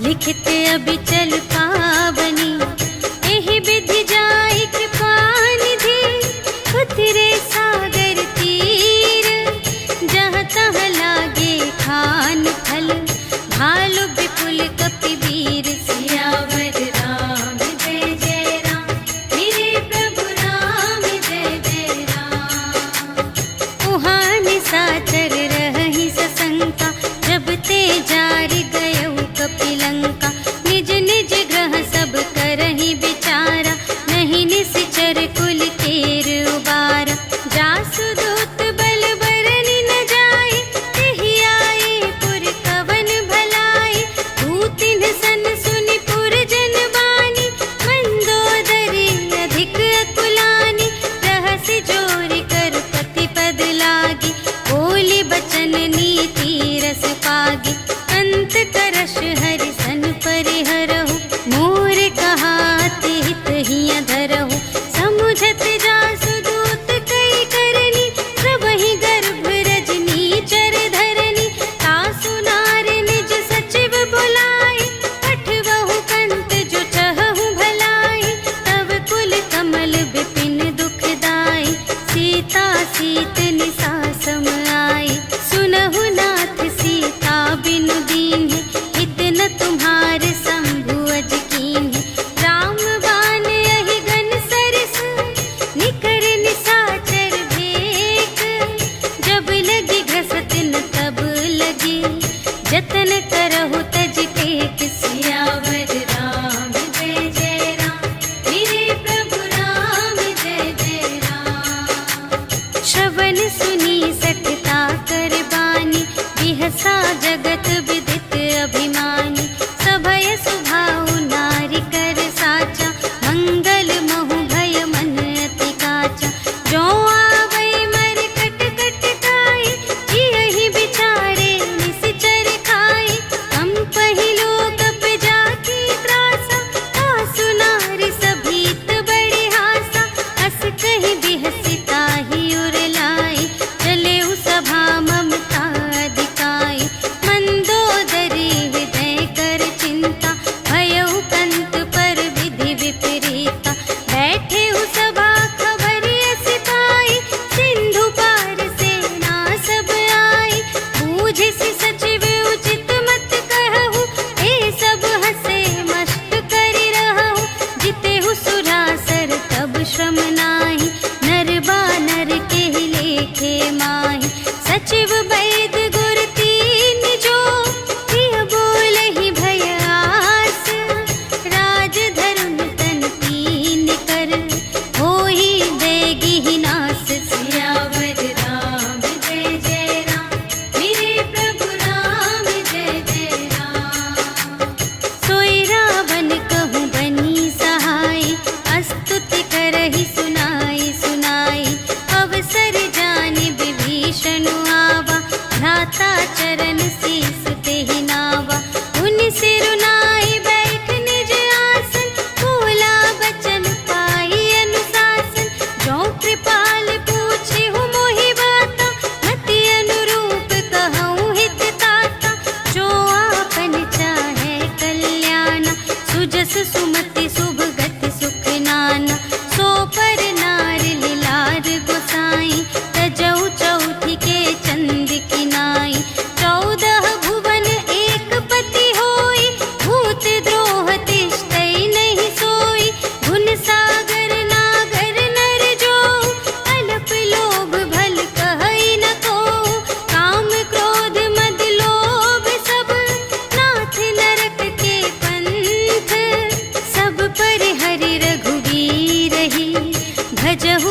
लिखित अबिचल पावनी एहि विधि जाय कृपा निधि उतरे सागर तीर जहाँ तहाँ लागे खान फल भालु विपुल कपि वीर सियावर राम जय जय राम मेरे प्रभु राम जय जय राम उहाँ निशाचर रहहि सशंका जब ते जारि गयउ कपिलंका निज निज ग्रह सब करहि विचारा नहीं निश्चर कुल केर उबारा जासु दूत बल बरनि न जाय तेहि आए पुर कवन भलाई दूतिन सन सुनि पुर जन बानी मंदोदरी अधिक अकुलानी रहसि जोरि कर पति पद लागी बोली बचन नीति रस पागी अंत करश हरि सन परिहरहु मोर कहाति हित हिय धरहु समुझत जासु दूत कई करनी प्रभहि गर्भ रजनी चर धरनी तासु नार निज सचिव बुलाए पठवहु कंत जो चहहु भलाई तब कुल कमल विपिन दुखदाई सीता सीत निसा सम आई सुनहु नाथ सीता बिनु दीन्ह हित न तुम्हार शंभु अज कीन्ह राम बाण यही गन सरस निकर निशाचर भेक जब लगी घसत न तब लगी जतन करहु तज टेक सियावर राम जय जय राम मेरे प्रभु राम जय जय राम श्रवण सुनी सठता कर बानी बिहसा जगत विदित अभिमानी सभय सुभाउ नारी कर साचा मंगल महु भय मन अति काचा जो आवै मर कट कट खाई जियहि बिचारे निश्चर खाई हम पहिलो कप जाकी त्रासा तासु नारी सभीत बड़ी हासा हस कहि बिहसिता ही उर लाई चले उ सभा ममता दिखाई मंदोदरी हृदय कर चिंता भयउ कंत पर विधि विपरीता बैठे हु सभा खबर अस पाई सिंधु पार सेना सब आई बूझिसि सचिव उचित मत कहु ए सब हसे मस्त करि रहु जितेहु सुरासर तब श्रम नाही नर बानर केहि लेखे माहि सचिव वैद गुर तीन जो प्रिय बोलहि भय आस राज धरुन तन तीन कर होहि देगी नास सियावर राम जय जय राम मेरे प्रभु राम जय जय राम सोई रावण कहूँ बनी सहाय अस्तुति करहि सुनाई सुनाई अवसर जानि विभीषण आवा भ्राता चरण शीस तेहि नावा उनि सिरुनाई बैठ निज आसन बोला बचन पाई अनुशासन जो कृपा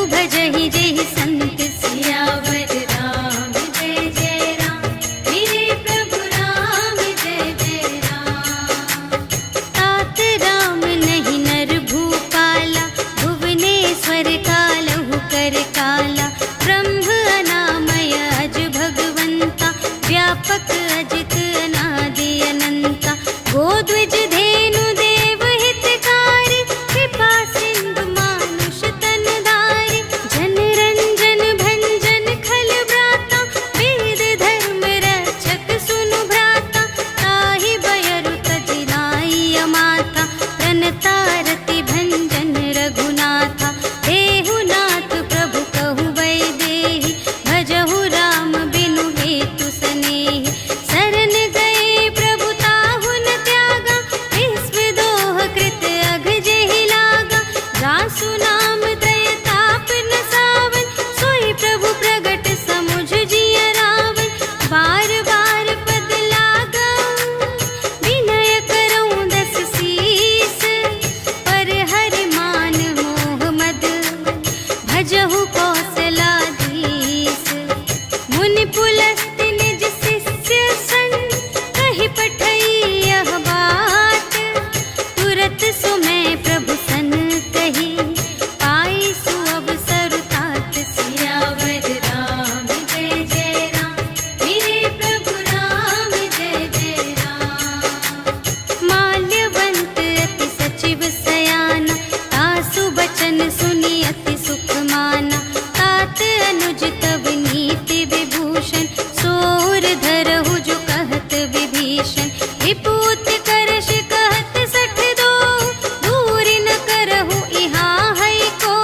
प्रभु भजहि जेहि संत सियावर राम जय जय राम मेरे प्रभु राम जय जय राम। तात राम नहीं नर भूपाला भुवनेश्वर कालहु कर काला ब्रह्म अनामय अज भगवंता व्यापक अजित अनादि अनंता गोद्विज धेनु देव हितकारी कृपा सिंधु मानुष तन धारी जन रंजन भंजन खल व्राता वेद धर्म रक्षक सुनु भ्राता ताहि बयरु तजि नाई माता प्रणतारति भंजन रघुनाथा देहुनाथ प्रभु कहु वैदेही भजहु राम बिनु हेतु सनेही शरण गए प्रभु ताहु न त्यागा विश्व दोह कृत अघ जेहि लागा रासु नाम त्रय ताप न सावन सोई प्रभु प्रगट समुझ जिय रावण बार बार पद लागा विनय करऊं दस सीस पर हरि मान मोह मद भजहु कौशलाधीश मुनि पुलस्त्य निज शिष्य सन कहि पठई यह बात तुरत सुमय प्रभु सन कही पाई सु अवसर तात सियावर राम जय जय राम मेरे प्रभु राम जय जय राम। माल्यवंत अति सचिव सयाना तासु बचन सुनि अति सुख माना तात अनुज तब नीति विभूषण सोर धरहु जो कहत विभीषण विपूत करश कहत सठ दो दूर न करहु इहाँ है को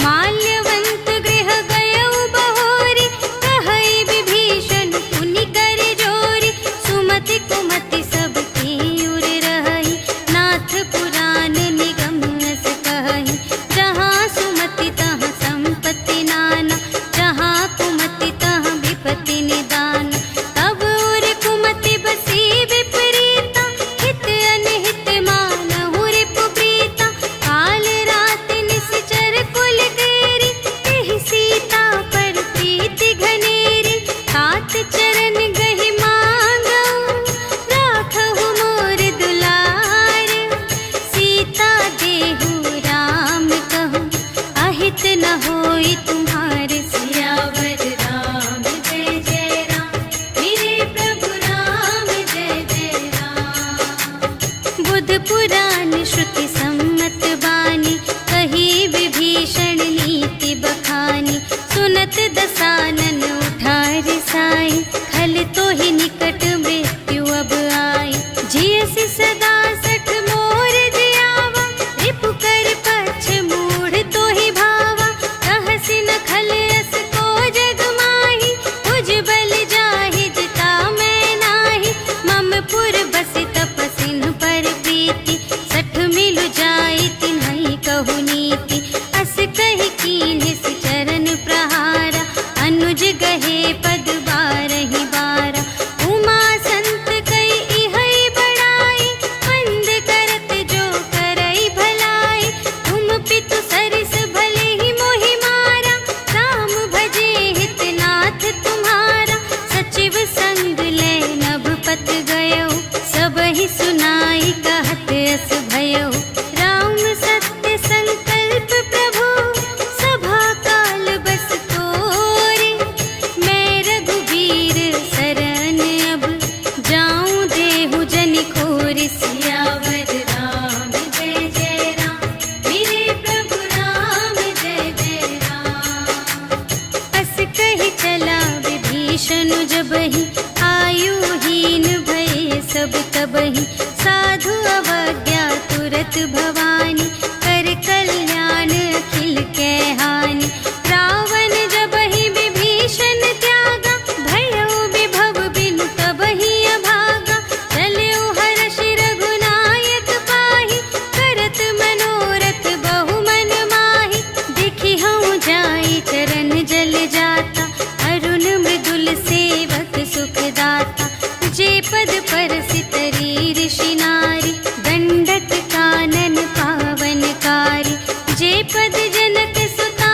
माल्यवंत गृह गयउ बहोरी कहई विभीषण पुनि कर जोरी सुमति कुमति सब की उर रही नाथ पुराण निगम अस कहई जहाँ सुमति तहाँ संपत्ति नाना जहाँ कुमति तहाँ विपत्ति निदान तब उर कुमति बसी विपरीता हित अनहित मानहु रिपु प्रीता काल रात निश्चर कुल केरी तेहि सीता पर प्रीति घनेरी तात चरण गहि मांगऊ राखहु मोर दुलार सीता देहु राम कहूँ अहित न होई तुम्हारे सियावर राम जय जय राम मेरे प्रभु राम जय जय राम। बुध पुराण श्रुति सम्मत बानी कही विभीषण नीति बखानी सुनत दसानन उठार साई खल तो ही निकट मृत्यु अब आई जियसि सदा सठ मोर जियावा रिपु कर पक्ष मूढ़ तो ही भावा कहसि न खल अस को जग माही तुझ बल जाहि जिता मैं नाही मम पुर बसि तपसिन पर प्रीति सठ मिलु जाई तिन्हई कहु नीति अस कहि कीन्ह सि चरण प्रहारा अनुज गहे पद बारहि बारा उमा संत कई इहै बड़ाई मंद करत जो करई भलाई तुम पितु सरिस भले ही मोहि मारा राम भजे हितनाथ तुम्हारा सचिव संग ले नभ पत गयो सबहि सुनाई कहत अस भयो राम सत्य संकल्प प्रभु सभा काल बस तोरे मैं रघुबीर शरण अब जाऊं देहु जनि खोरि सियावर राम जय जय राम मेरे प्रभु राम जय जय राम। अस कहि चला विभीषण जबहि आयुहीन भये सब तबहि साधु अवज्ञा तुरत भवानी कर कल्याण अखिल कै हानि रावण जबहि विभीषण त्यागा भयो विभव बिनु तबहि अभागा चल्यो हर्षि रघुनायक पाहि करत मनोरथ बहु मन माहि देखि हऊँ जाई चरण जल जाता अरुण मृदुल सेवक सुखदाता जे पद परसि तरी ऋषि नारी दंडक कानन पावनकारी जे पद जनक सुता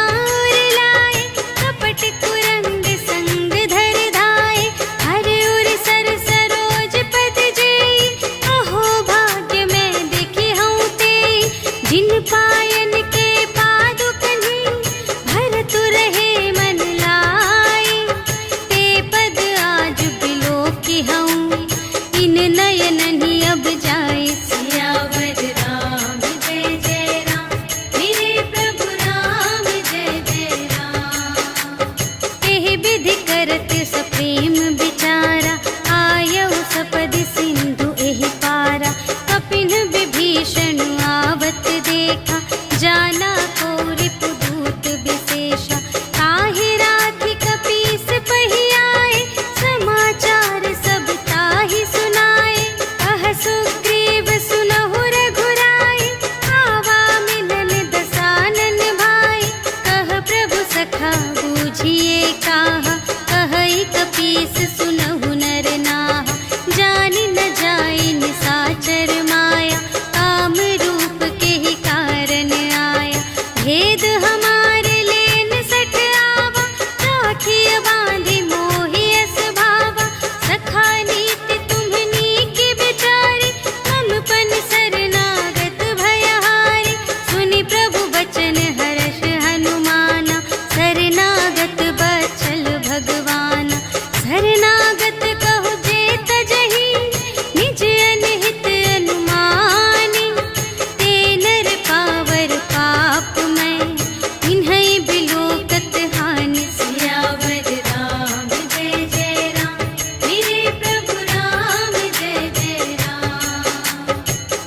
कथा बूझिए काहा, कहई कपीस सुनहु नर नाहा। जानि न जाई निसाचर माया, काम रूप के ही कारण आया। भेद हमारे लेन सठ आवा, राखिय बांधि मोहि अस भावा। सखा नीति तुम्हनी के बिचारी, ममपन शरणागत भयहारी। सुनि प्रभु बचन हर्ष हनुमाना, शरणागत बचल भगवाना। शरणागत कहु जे तजहि, निज अनहित अनुमानी। ते नर पावर पाप मैं, इन्है बिलोकत हानि। सियावर राम जय जय राम, मेरे प्रभु राम जय जय राम।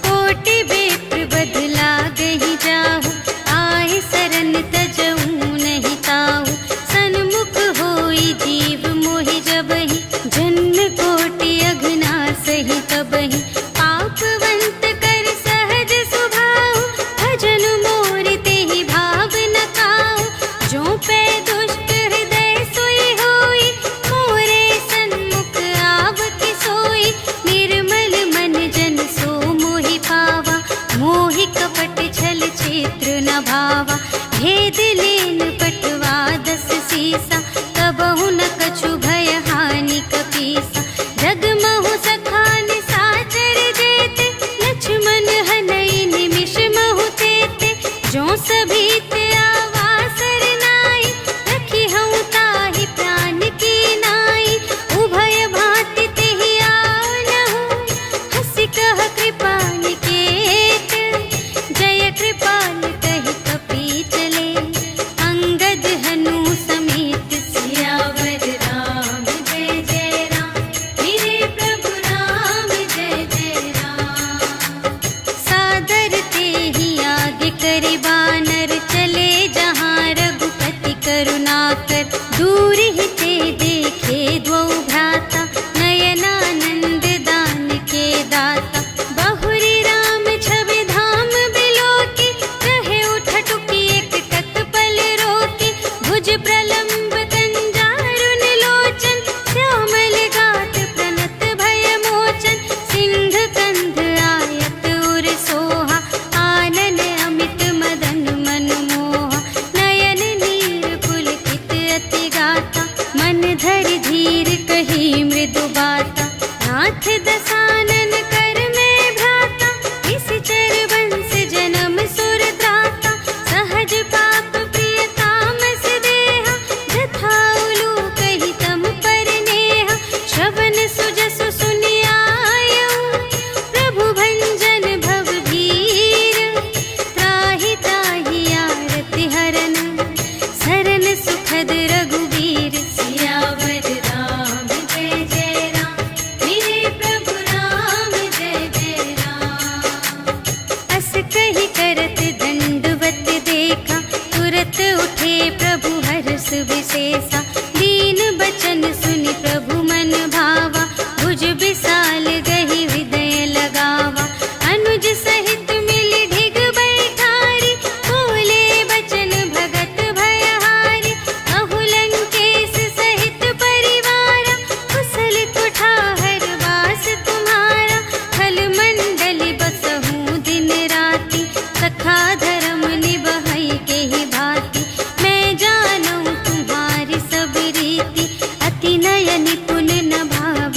कोटि बेत्र बदला गहि जाहु, आए सरन तजऊ नहीं ताहु। सन्मुख होई जीव मोहि जबहि, जन्म कोटि अघनास ही तबहि। पापवंत कर सहज स्वभाव, भजन मोर तेहि भाव न काहु। जो पै दुष्ट हृदय सोई होई, मोरे सन्मुख आवति सोई। निर्मल मन जन सो मोहि पावा, मोहि कपट छल क्षेत्र न भावा। भेद लेन पटवा दस सीसा, कबहु न कछु भय हानि कपीसा। जगमहु सखा निसाचर जेते, लक्ष्मण हनई निमिष महु तेते। जो सभीत आवा सरनाई, रखिहउँ ताहि प्राण की नाई। उभय भांति तेहि आवनहु, हँसि कह कृपा निकेत। जय कृपाल कहि कपी चले, अंगद हनु समेत। सियावर राम जय जय राम, मेरे प्रभु राम जय जय राम। सादर तेहि आगे करि बानर, चले जहाँ रघुपति करुणाकर। दूर ही ते देखे द्वौ भ्राता, नयनानंद दान के दाता। बहुरी राम छवि धाम बिलोकी, रहे उठटुकी एक तत्पल रोकी। भुज प्रलंब कंजारुन लोचन, श्यामल गात प्रणत भय मोचन। सिंह कंध आयत उर सोहा, आनन अमित मदन मन मोहा। नयन नीर पुलकित अति गाता, मन धरि धीर कही मृदु बाता। नाथ दसानन कर में भ्राता, निश्चर वंश जन्म सुर त्राता। सहज पाप प्रिय तामस देहा, जथा उलूक ही तम पर नेहा। श्रवण सुजसु सुनि आयऊ, प्रभु भंजन भव भीर। त्राहि ताहि आरति हरन, सरन सुखद रघुवीर। सियावर राम जय जय राम, मेरे प्रभु राम जय जय राम। अस कहि करत दंडवत देखा, तुरत उठे प्रभु हर्ष विशेषा। दीन बचन सुनि प्रभु मन भावा, भुज विशाल गहि हृदय लगावा। अनुज सहित मिलि ढिग बैठारी, बोले बचन भगत भयहारी। कहु लंकेश सहित परिवारा, कुशल कुठाहर वास तुम्हारा। खल मंडल बसहु दिन राति, सखा धर्म निबहै के ही भांति। मैं जानऊँ तुम्हारी सब रीति, अति नय निपुण न भाव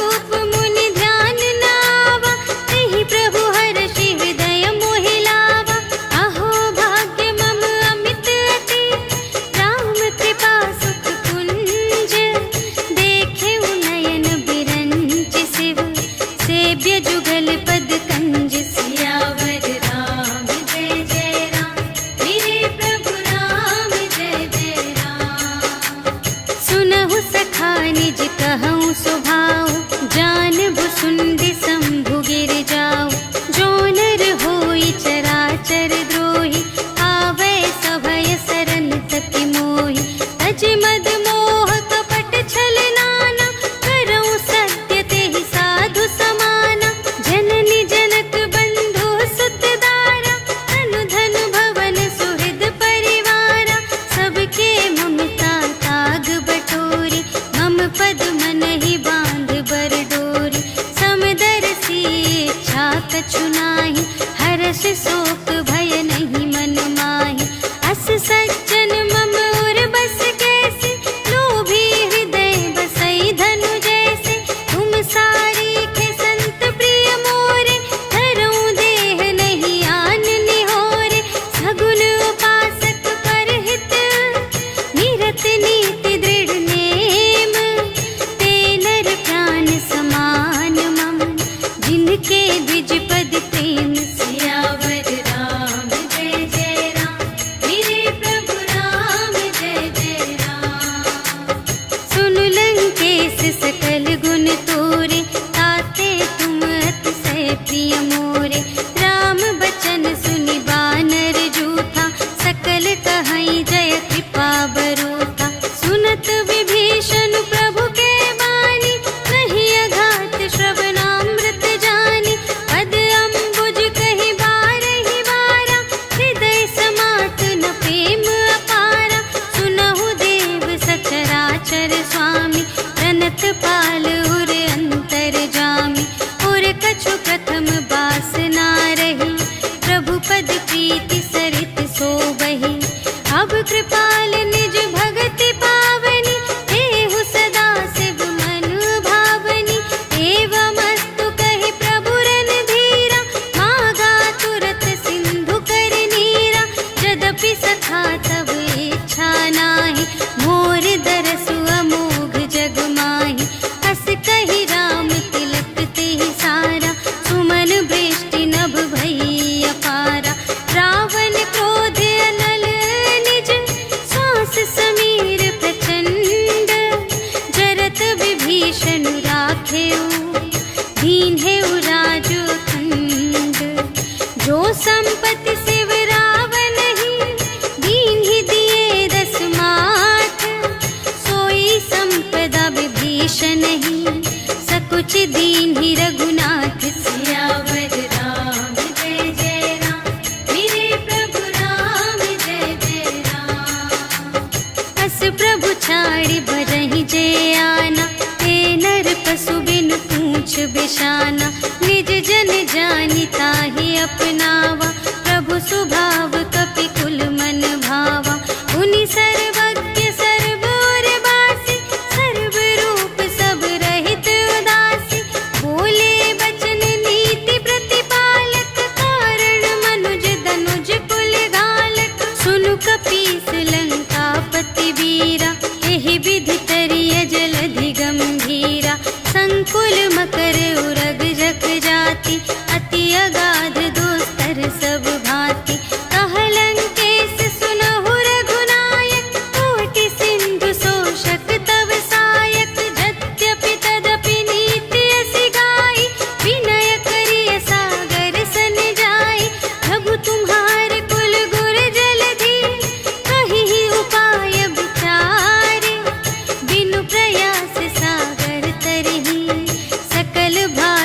रूप मुनि ध्यान नावा, तेहि प्रभु हर्षि हृदय मोहि लावा। अहो भाग्य मम अमित अति, राम कृपा सुख कुंज। देखेउ नयन बिरंच शिव, सेव्य जुगल पद कंज। सियावर राम जय जय राम, मेरे प्रभु राम जय जय राम। सुनहु सखा निज कहऊँ सुभाऊ, जानबु सुंदि शंभु गिर जाऊ। जो नर होई चराचर द्रोही, आवै सभय सरन तति मोहि। तज मद मोह कपट छल नाना, करऊँ सत्य तेहि साधु समाना। जननी जनक बंधु सुत दारा, तनु धन भवन सुहृद परिवारा। सबके ममता ताग बटोरी, मम पद मन ही बांध बर डोरी। समदर्शी इच्छा कछु नाहि, हर्ष शोक भय नहीं मन माहि। अस सज्जन मम उर बस कैसे, लोभी हृदय बसई धनु जैसे। तुम सारीखे संत प्रिय मोरे, धरऊँ देह नहीं आन निहोरे। सगुन उपासक परहित, निरत नीति दृढ़ नेम। ते नर प्राण समान मम, जिनके द्विज पद प्रेम। सियावर राम जय जय राम, मेरे प्रभु राम जय जय राम। सुन लंकेश सकल गुण तोरे, ताते तुम अतिशय प्रिय मोरे। राम बचन सुनि बानर जूथा, सकल कहई जय कृपा बरूथा। सुनत विभीषण प्रभु के बानी, नहीं अघात श्रवणामृत जानी। पद अम्बुज कहि बारहि बारा, हृदय समात न प्रेम अपारा। सुनहु देव सचराचर स्वामी, प्रणत पाल उर अंतर जामी। उर कछु प्रथम बासना रही, प्रभु पद प्रीति सरित सोबहि। अब कृपाल निज भगति पावनी, देहु सदा शिव मन भावनी। एवमस्तु कहि प्रभु रणधीरा, मागा तुरत सिंधु कर नीरा। यद्यपि सखा तब इच्छा नाही, मोर दरसु अमोघ जग माही। हस कहि राम तिलक तेहि सारा, सुमन वृष्टि नभ भई अपारा। रावण क्रोध अनल निज, श्वास समीर प्रचंड। जरत विभीषण राखेउ, दीन्हेउ राजु अखंड। जो संपत्ति शिव रावण ही, दीन्हि दिए दस माठ। सोई संपदा विभीषण ही, सकुच दीन्हि रघुनाथ। सियावर राम जय जय राम, मेरे प्रभु राम जय जय राम। अस प्रभु छाड़ि बरहि जे आना, ते नर पशु बिन पूछ बिशाना। निज जन जानि ताहि अपनावा, प्रभु सुभाव कपि कुल मन भावा। उनि सर्वज्ञ सर्व और बासी, सर्व रूप सब रहित उदासी। बोले बचन नीति प्रतिपालक, कारण मनुज धनुज कुल घालक। सुनु कपीस लंकापति वीरा, एहि विधि तरिय जलधि गंभीरा। संकुल मकर उरग जख जाति, अति अगाध दोस्तर सब भांति। कह लंकेश सुनहु रघुनायक, कोटि सिंधु शोषक तव सायक। यद्यपि तदपि नीति असि गाई, विनय करिय सागर सन जाई। प्रभु तुम्हार कुल गुर जलधि, कहिहि उपाय विचारे। बिनु प्रयास सागर तरहि, सकल भा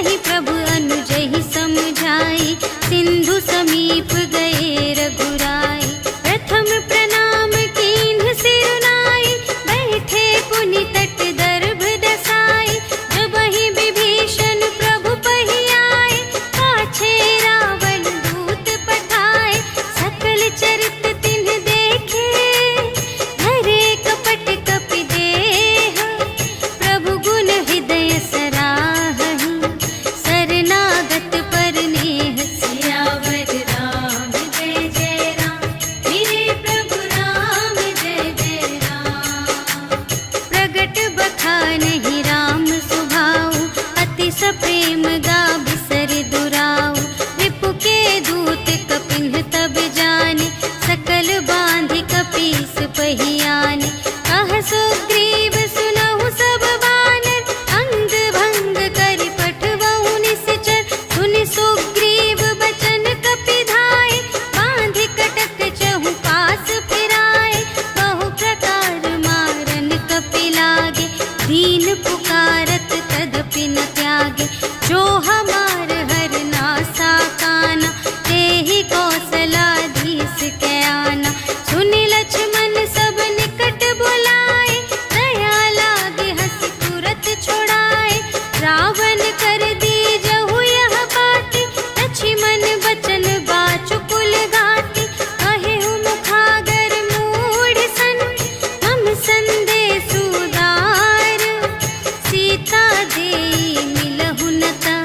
कहीं प्रभु अनुज ही समझाई, सिंधु समीप गए रघुराई। प्रथम प्रणाम कीन्ह सिरुनाई, बैठे पुनि तट दर्भ दसाई। जब ही विभीषण प्रभु पहि आए, पाछे रावण दूत पठाए। सकल चरित तिन्ह देखे, धरे कपट कपि देह। प्रभु गुण हृदय सराहहि, शरणागत पर नेह। सियावर राम जय जय राम, मेरे प्रभु राम जय जय राम। प्रगट बखानहि राम सुभाऊ, अति सप्रेम गा बिसर दुराऊ। रिपु के दूत कपिन्ह तब जाने, सकल बांधि कपीस पहियाने। कह सुग्रीव सुनहु सब बानर, अंग भंग करि पठवहु निश्चर। सुनि सुग्रीव बचन कपि धाय, बांधि कटक चहु पास फिराए। बहु प्रकार मारन कपि लागे, दीन पुकारत तदपि न त्यागे। जो हमार हरनासा काना, तेहि कौशलाधीश के आना। सुनि लक्ष्मण सब निकट बुलाए, दया लागे हँसि तुरत छुड़ाए। रावण कर दीजहु यह बाटी, लक्ष्मण बचन बाचु कुल घाटी। कहेहु मुखागर मूढ़ सन, मम संदेश उदार। सीता देई मिलहु न ता,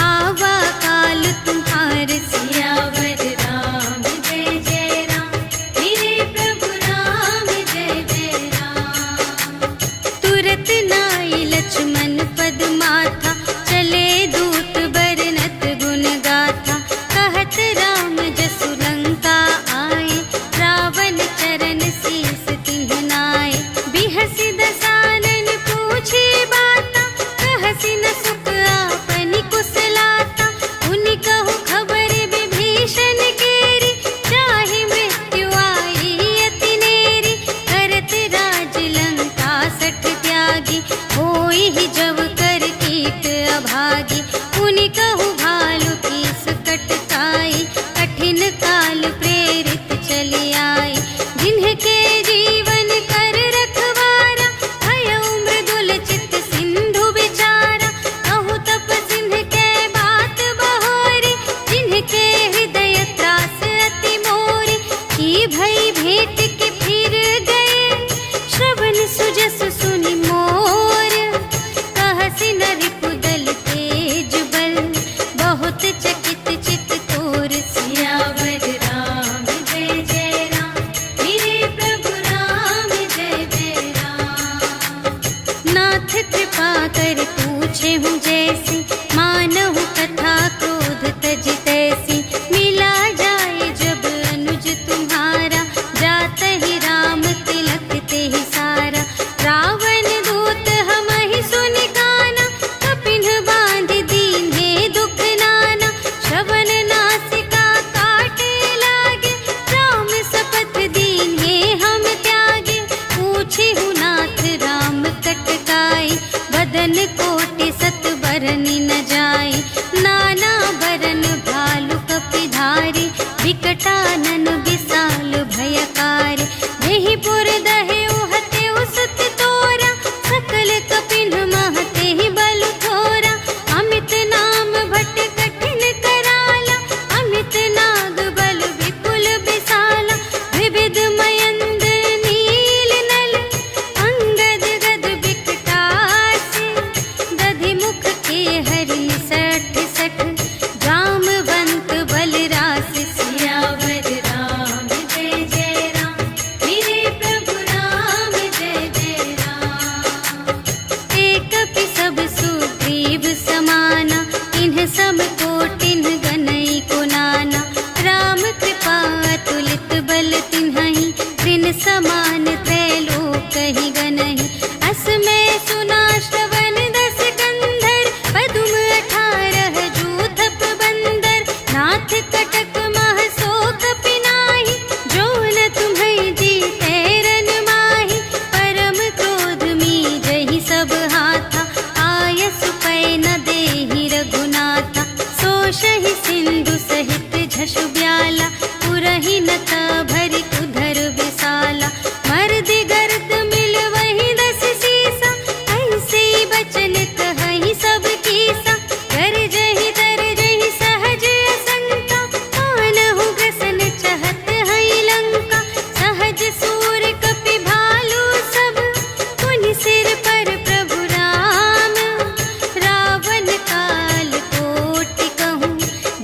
आवा काल तुम्हार। सियावर राम जय जय राम, मेरे प्रभु राम जय जय राम। तुरत नाई लक्ष्मण पद माथा, चले दूत बरनत गुण गाथा। कहत राम जसु लंका आए, रावण चरण शीस तिन्ह नाए। बिहसि दसानन पूछे बाता, कहसि न सुख आपनि कुशलाता। उनि कहु खबर विभीषण केरी, चाहे मृत्यु आई अति नेरी। करत राज लंका सठ त्यागी, होई ही जब कर कीट अभागी। उनि कहु भालु कीस कटकाई, कठिन काल प्रेरित चली आई। जिन्हके जीवन कर रखवारा, भयउ मृदुल चित्त सिंधु विचारा। कहु तप सिंह के बात बहोरी, जिन्हके हृदय त्रास अति मोरी। की भई भेंट के फिर गए, श्रवण सुजस सुनि मोर। कहसि न रिपु दल तेज बल, बहुत चकित चित तोर। सियावर राम जय जय राम, मेरे प्रभु राम जय जय राम। नाथ कृपा कर पूछे हूँ जैसी, मानहु कथा क्रोध तज तैसी। मिला जाए जब अनुज तुम्हारा, जात ही राम तिलक तेहि सारा। रावण दूत हमहि सुनि काना, कपिन्ह बांधि दीन्हे दुख नाना। श्रवण नासिका काटे लागे, राम शपथ दीन्हे हम त्यागे। पूछिहु नाथ राम कटकाई, बदन कोटि सत बरनि न जाई। नाना बरन भालु कपि धारी, विकटानन विशाल भयकारी। देहि पुर दहेउ हतेउ सुत तोरा, सकल कपिन्ह महतेहि बलु थोरा। अमित नाम भट कठिन कराला, अमित नाग बल विपुल विशाला। विविध मयंद्र नील नल, अंगद गद विकटासी। दधि मुख के हरि सठ सठ, जामवंत बलरासि। सियावर राम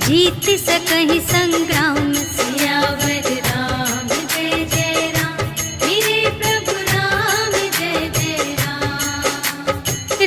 जीत सकहि संग्राम। सियावर राम जय जय राम, मेरे प्रभु राम जय जय राम।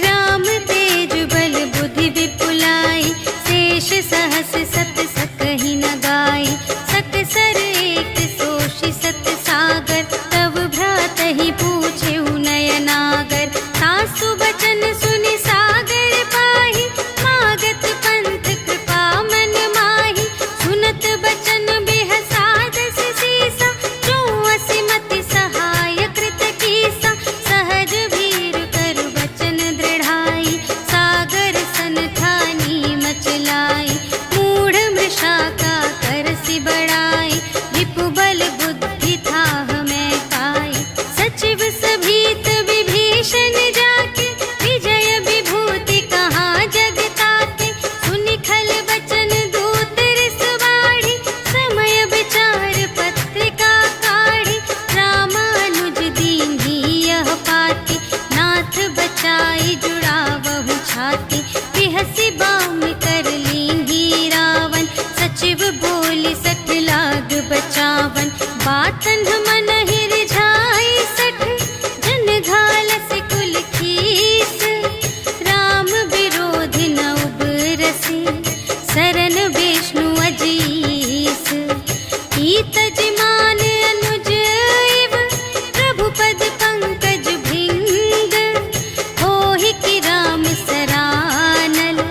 राम तेज बल बुद्धि विपुलाई, शेष सहस सत सकहि न गाई। सकसर एक सोषि सत सागर, तब भ्रातहि पूछेउ नयनागर। सासु बचन सुनि सागर पाहि, मागत पंथ कृपा मन माहि। सुनत बचन बिहसादस सीसा, जो असिमति सहाय कृत कीसा। सहज भीर कर बचन दृढ़ाई, सागर सन ठानी मचलाई। मूढ़ मृषा का करसि बढ़ाई, रिपु बल बुद्धि थाह मैं पाई। सचिव सभीत विभीषण जाके, विजय विभूति कहाँ जग ताके। सुनि खल बचन दूत रिस बाढ़ी, समय विचार पत्रिका काढ़ी। रामानुज दीन्ही यह पाती, नाथ बचाई जुड़ावहु छाती। बिहसि बाम कर लीन्ही रावण, सचिव बोली सठ लाग बचावन। बातन मन हिरझाई सठ, जन घालस कुल खीस। राम विरोधि न उबरसि, सरन विष्णु अजीस। ईत जिमान अनुज इव, प्रभु पद पंकज भृंग। होहि कि राम सरानल,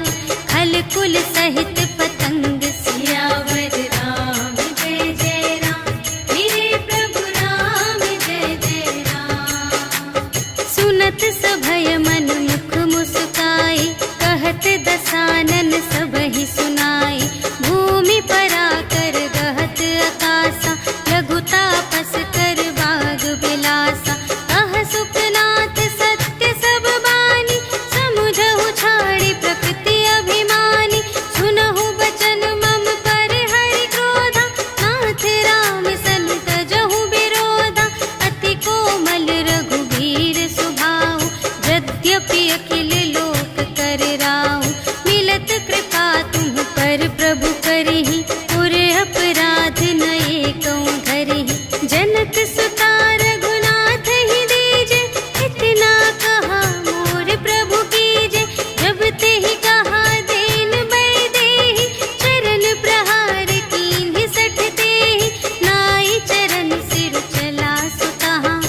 खल कुल सहित पतंग। सियावर राम जय जय राम, मेरे प्रभु राम जय जय राम। सुनत सभय मन मुख मुस्काई, कहत दसानन सबहि सुनाई। भूमि पराकर गहत आकासा, लघु तापस कर बाग बिलासा। कह सुखनाथ सत्य सब बानी, समुझहु छाड़ी प्रकृति अभिमानी। सुनहु बचन मम पर हरि क्रोधा, नाथ राम सन तजहु विरोधा। अति कोमल रघुबीर सुभाऊ, यद्यपि अखिल लोक कर राऊ। मिलत कृपा तुम पर प्रभु करहि, पुर अपराध न एकौ धरहि। जनक सुता रघुनाथ ही दीजे, इतना कहा मोर प्रभु कीजे। जब तेहि कहा देन बै देहि, चरण प्रहार कीन्हि सठ तेहि। नाई चरण सिर चला सुतहाँ,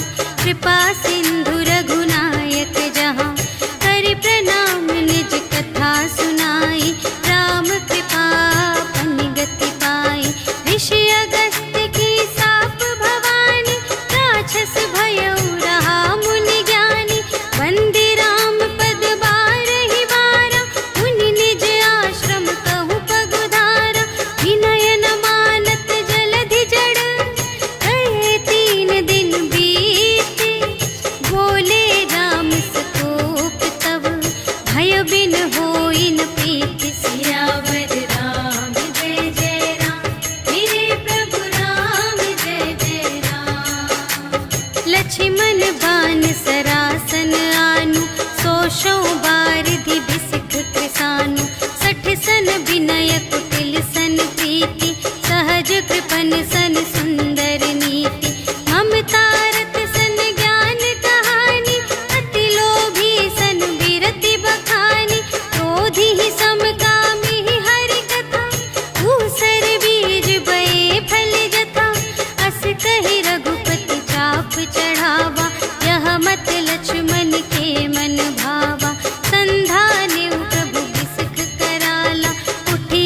कृपा सिंधु रघुनायक जहाँ। हरि प्रणाम निज कथा सुनाई, राम कृपा पन गति पाई। ऋषि अगस्त्य की साप भवानी, राक्षस भयउ रहा मुनि ज्ञानी। वंदे राम पद बारहि बारा, मुनि निज आश्रम कहु पगुधारा। विनय न मानत जलधि जड़, कहे 3 दिन बीते। बोले राम सकोप तब, भय बिन होई न प्रीति। सियावर राम जय जय राम, मेरे प्रभु राम जय जय राम। लक्ष्मण बान सरासन आनु, सोषौ बारिधि बिसिख कृसानु। सठ सन विनय कुटिल सन प्रीति, सहज कृपन सन सुंदर नीति। ममता रत सन ज्ञान कहानी, अति लोभी सन बिरति बखानी। क्रोधी ही समकामी हरि कथा, दूसर बीज बये फल जथा। अस कहि रघुपति चाप चढ़ावा, यह मत लक्ष्मण के मन भावा। संधानेउ प्रभु बिसख कराला, उठी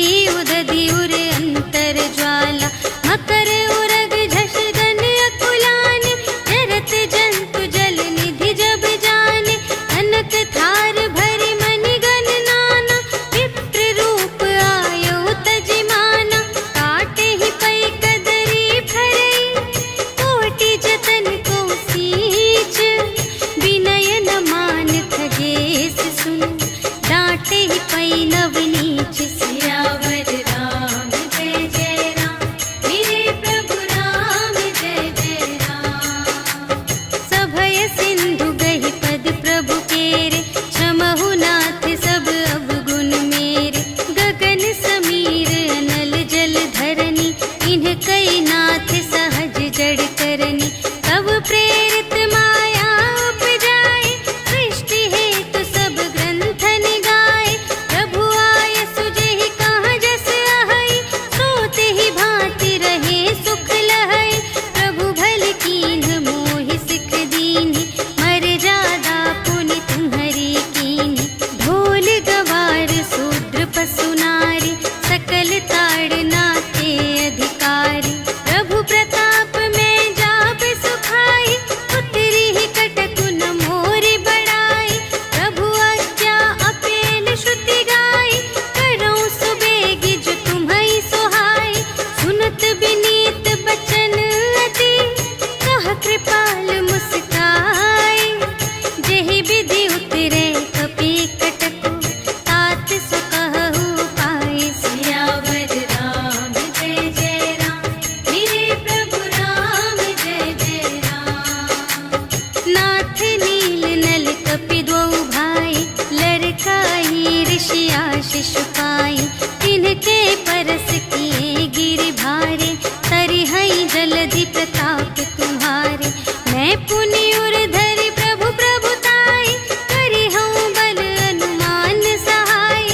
पाई। तिनके परस किए गिरि भारे, तरिहई जलधि प्रताप तुम्हारे। मैं पुनि उर धरि प्रभु प्रभुताई, करिहऊँ बल अनुमान सहाय।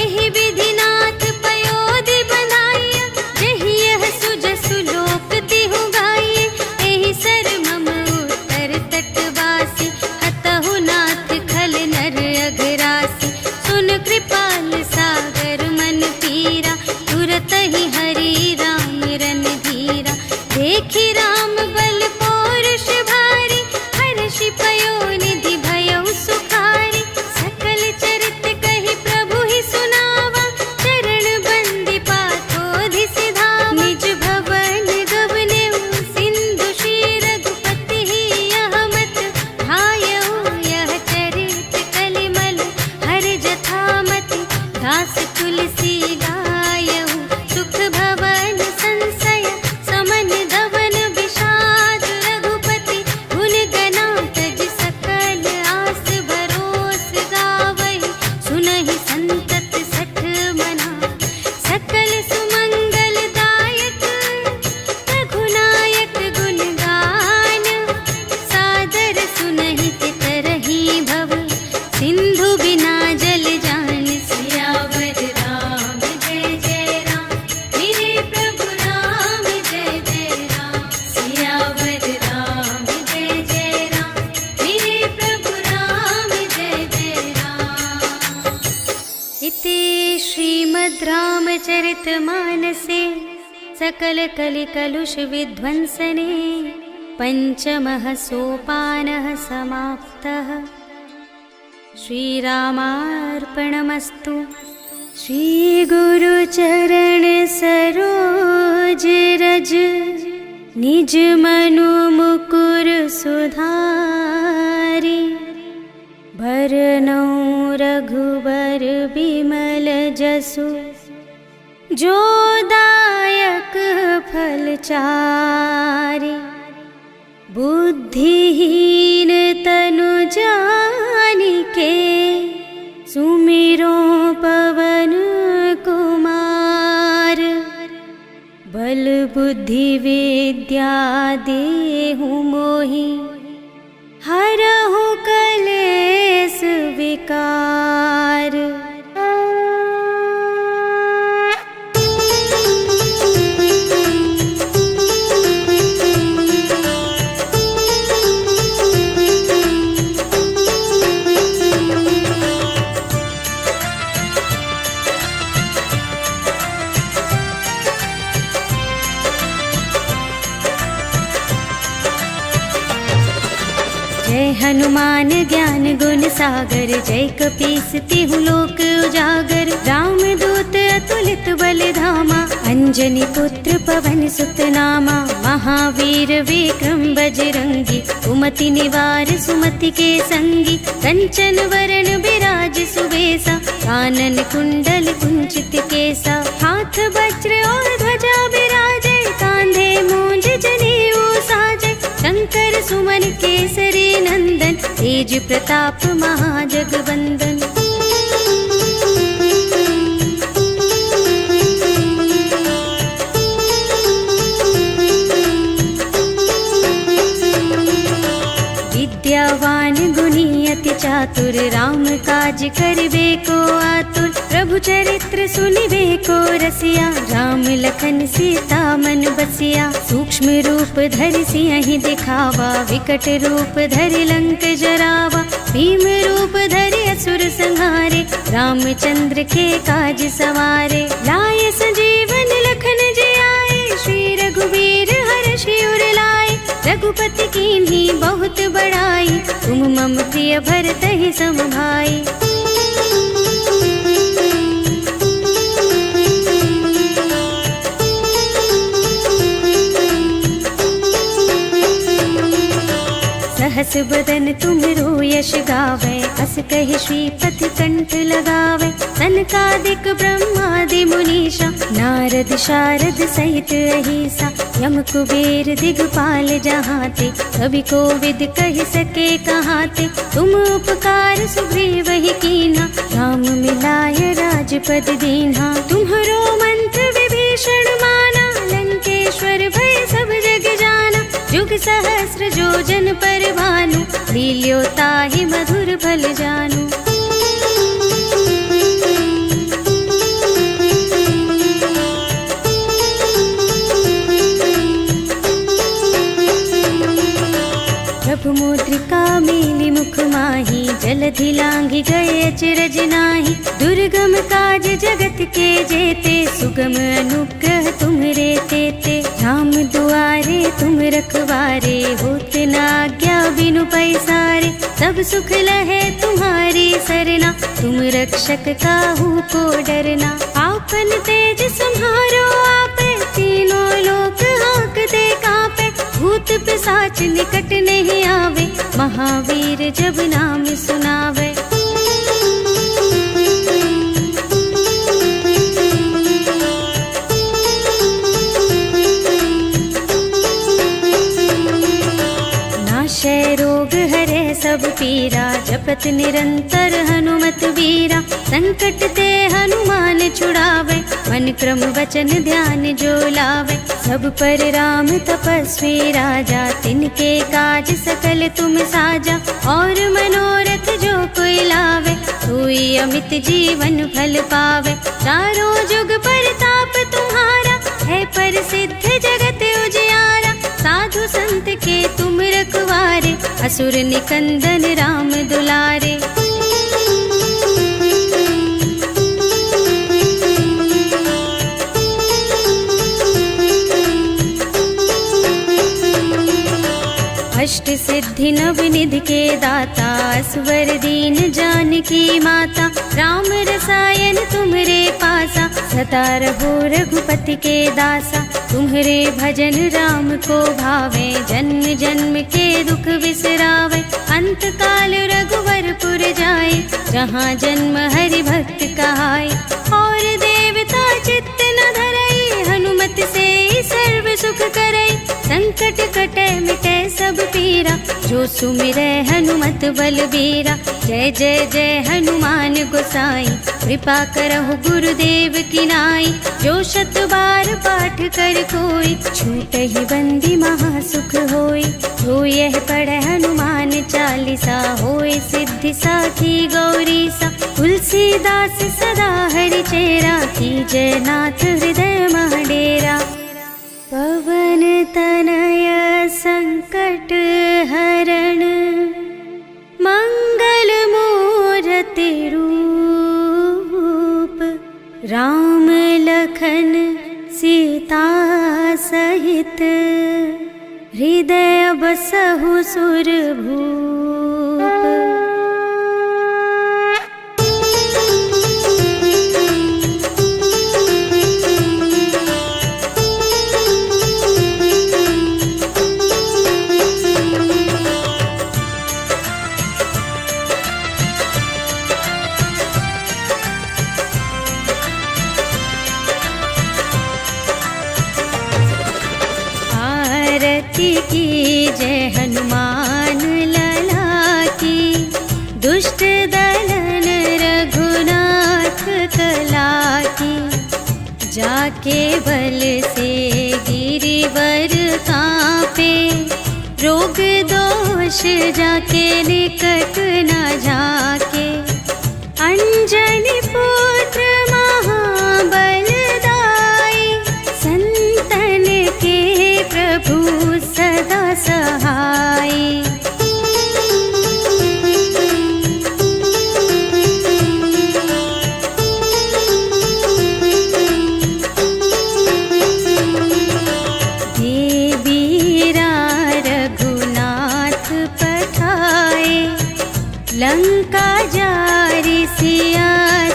एहि विधि नाथ पयोधि बनाइया, जेहि यह सुजसु लोक तिहु गाइए। एहि सर मम उत्तर तटवासी, हतहु नाथ खल नर अघरासी। सुन कृपाल सागर मन पीरा, तुरत ही हरि राम रन धीरा। देखि राम बल पौरुष भारी, हर्षि पयोनिधि भयउ सुखारी। सकल चरित कहि प्रभु ही सुनावा, चरण बंदी पाथोधि सिधावा। निज भवन गवनेउ सिंधु श्री रघुपति ही, यह मत भायउ यह चरित कलिमल हर जथामति। दास तुलसी गायउ सुख भवन संशय, समन धवन विषाद रघुपति। गुण गना तज सकल आस भरोस गावहि, सुनहि संतत सठ मना। सकल सुमंगल दायक रघुनायक गुण गान, सादर सुनहि तरहि भव सिंधु बिना जल जान। सियावर राम जय जय राम, मेरे प्रभु राम जय जय राम। सियावर राम जय जय राम, मेरे प्रभु राम जय जय राम। इति श्रीमद् रामचरितमानसे सकल कलि कलुष विध्वंसने, पंचमः सोपानः समाप्तः। श्रीरामार्पणमस्तु। श्री गुरु चरण सरोज रज, निज मनु मुकुर सुधारि। भरनौ रघुबर बिमल जसु, जो दायक फल चारि। बुद्धिहीन तनु जानिके, सुमिरो पवन कुमार। बल बुद्धि विद्या देहु मोहि, हरहु कलेस विकार। जय हनुमान ज्ञान गुण सागर, जय कपीस तिहु लोक उजागर। राम दूत अतुलित बल धामा, अंजनी पुत्र पवन सुत नामा। महावीर विक्रम बजरंगी, कुमति निवार सुमति के संगी। कंचन वरण विराज सुबेसा, कानन कुंडल कुंचित केसा। हाथ वज्र और ध्वजा विराजे, कांधे मूंज जनेऊ साजे। शंकर सुमन केसरी नंदन, तेज प्रताप महाजगवंदन। विद्यावान गुणी अति चातुर, राम काज करिबे को आतुर। प्रभु चरित्र सुनिबे को रसिया, राम लखन सीता मन बसिया। सूक्ष्म रूप धरि सियहि दिखावा, विकट रूप धरि लंक जरावा। भीम रूप धरि असुर संहारे, रामचंद्र के काज सवारे। लाए संजीवन लखन जियाए, श्री रघुवीर हर्षि उर लाए। रघुपति कीन्ही बहुत बड़ाई, तुम मम प्रिय भरतहि सम भाई। सहस बदन तुमरो यश गावे, अस कहि श्रीपति कंठ लगावे। सनकादिक ब्रह्मादि मुनीषा, नारद नारद शारद सहित अहिसा, यम कुबेर दिगपाल जहाँते, कवि कोविद कह सके कहाते। तुम उपकार सुग्रीव ही कीन्हा, राम मिलाय राजपद दीन्हा। तुम्हरो मंत्र विभीषण माना, लंकेश्वर भय सब जग जाना। जुग सहस्र जो जन पर भानु, लील्यो ताहि मधुर फल जानू। प्रभु मुद्रिका मेली मुख माही, जलधि लांघि गए अचरज नाही। दुर्गम काज जगत के जेते, सुगम अनुग्रह तुम्हरे तेते। राम दुआरे तुम रखवारे, होत न आज्ञा बिनु पैसारे। सब सुख लहे तुम्हारी सरना, तुम रक्षक काहू को डरना। आपन तेज सम्हारो आपे, तीनों लोक हांकते कांपे। भूत पिशाच निकट नहीं आवे, महावीर जब नाम सुनावे। नाशय रोग हरे सब पीरा, जपत निरंतर हनुमत वीरा। संकट ते हनुमान छुड़ावे, मन क्रम वचन ध्यान जो लावे। सब पर राम तपस्वी राजा, तिनके काज सकल तुम साजा। और मनोरथ जो कोई लावे, सोई अमित जीवन फल पावे। चारों जुग परताप तुम्हारा, है प्रसिद्ध जगत उजियारा। साधु संत के तुम रखवारे, असुर निकंदन राम दुलारे। अष्ट सिद्धि नव निधि के दाता, असवर दीन जानकी माता। राम रसायन तुम्हरे पासा, सदा रहो रघुपति के दासा। तुम्हरे भजन राम को भावे, जन्म जन्म के दुख बिसरावे। अंत काल रघुवरपुर जाए, जहाँ जन्म हरि भक्त कहाए। और देवता चित्त न धरई, हनुमत से सर्व सुख करई। संकट कटे मिटे सब पीरा, जो सुमिरै हनुमत बलबीरा। जय जय जय हनुमान गोसाई, कृपा करहु गुरुदेव की नाई। जो शत बार पाठ कर कोई, छूटहि बंदी महासुख होई। जो यह पढ़े हनुमान चालीसा, होय सिद्धि साखी गौरीसा। तुलसीदास सदा हरि चेरा, कीजय नाथ हृदय मह डेरा। पवन तनय संकट हरण, मंगल मूरति रूप। राम लखन सीता सहित, हृदय बसहु सुरभूप। की जय हनुमान लला की, दुष्ट दलन रघुनाथ कला की। जाके बल से गिरिवर कांपे, रोग दोष जाके निकट न झाके। अंजनी पुत्र महाबल दाई, संतन के प्रभु सदा सहाय। देवीरा रघुनाथ पठाए, लंका जारि सिया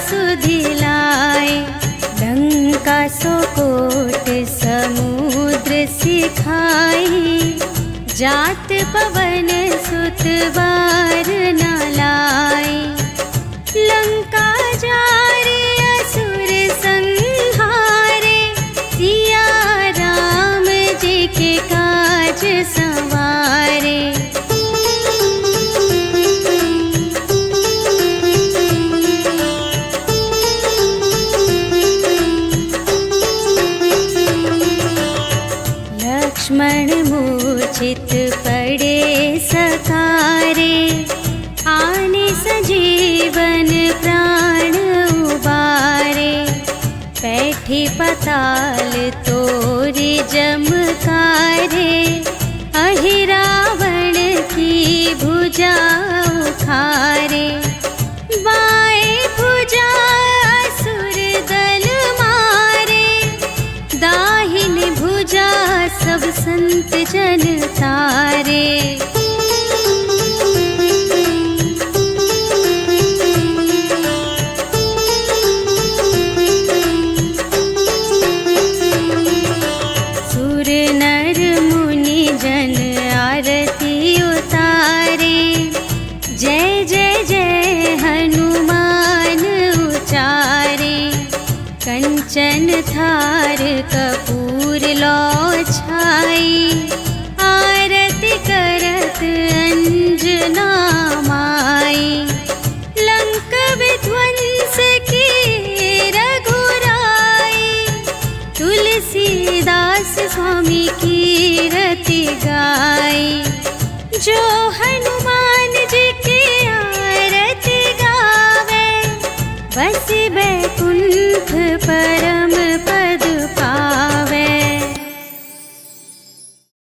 सुधिलाए। लंका सोकोट समुद्र सिखाई, जात पवन सुत बार न लाई। लंका जारि असुर संहारे, बैठी पताल तोरी जमकारे, अहि रावण की भुजा उखारे। बाएं भुजा असुर दल मारे, दाहिनी भुजा सब संत जन तारे। सुर नर मुनि जन आरती उतारे, जय जय जय हनुमान उचारे। कंचन थार कपूर लो छाई, आरती करत अंजना माई। लंक विध्वंस की रघुराई, तुलसीदास स्वामी की रति गाई। जो हनुमान जी की आरती गावे, बस बैकुंठ परम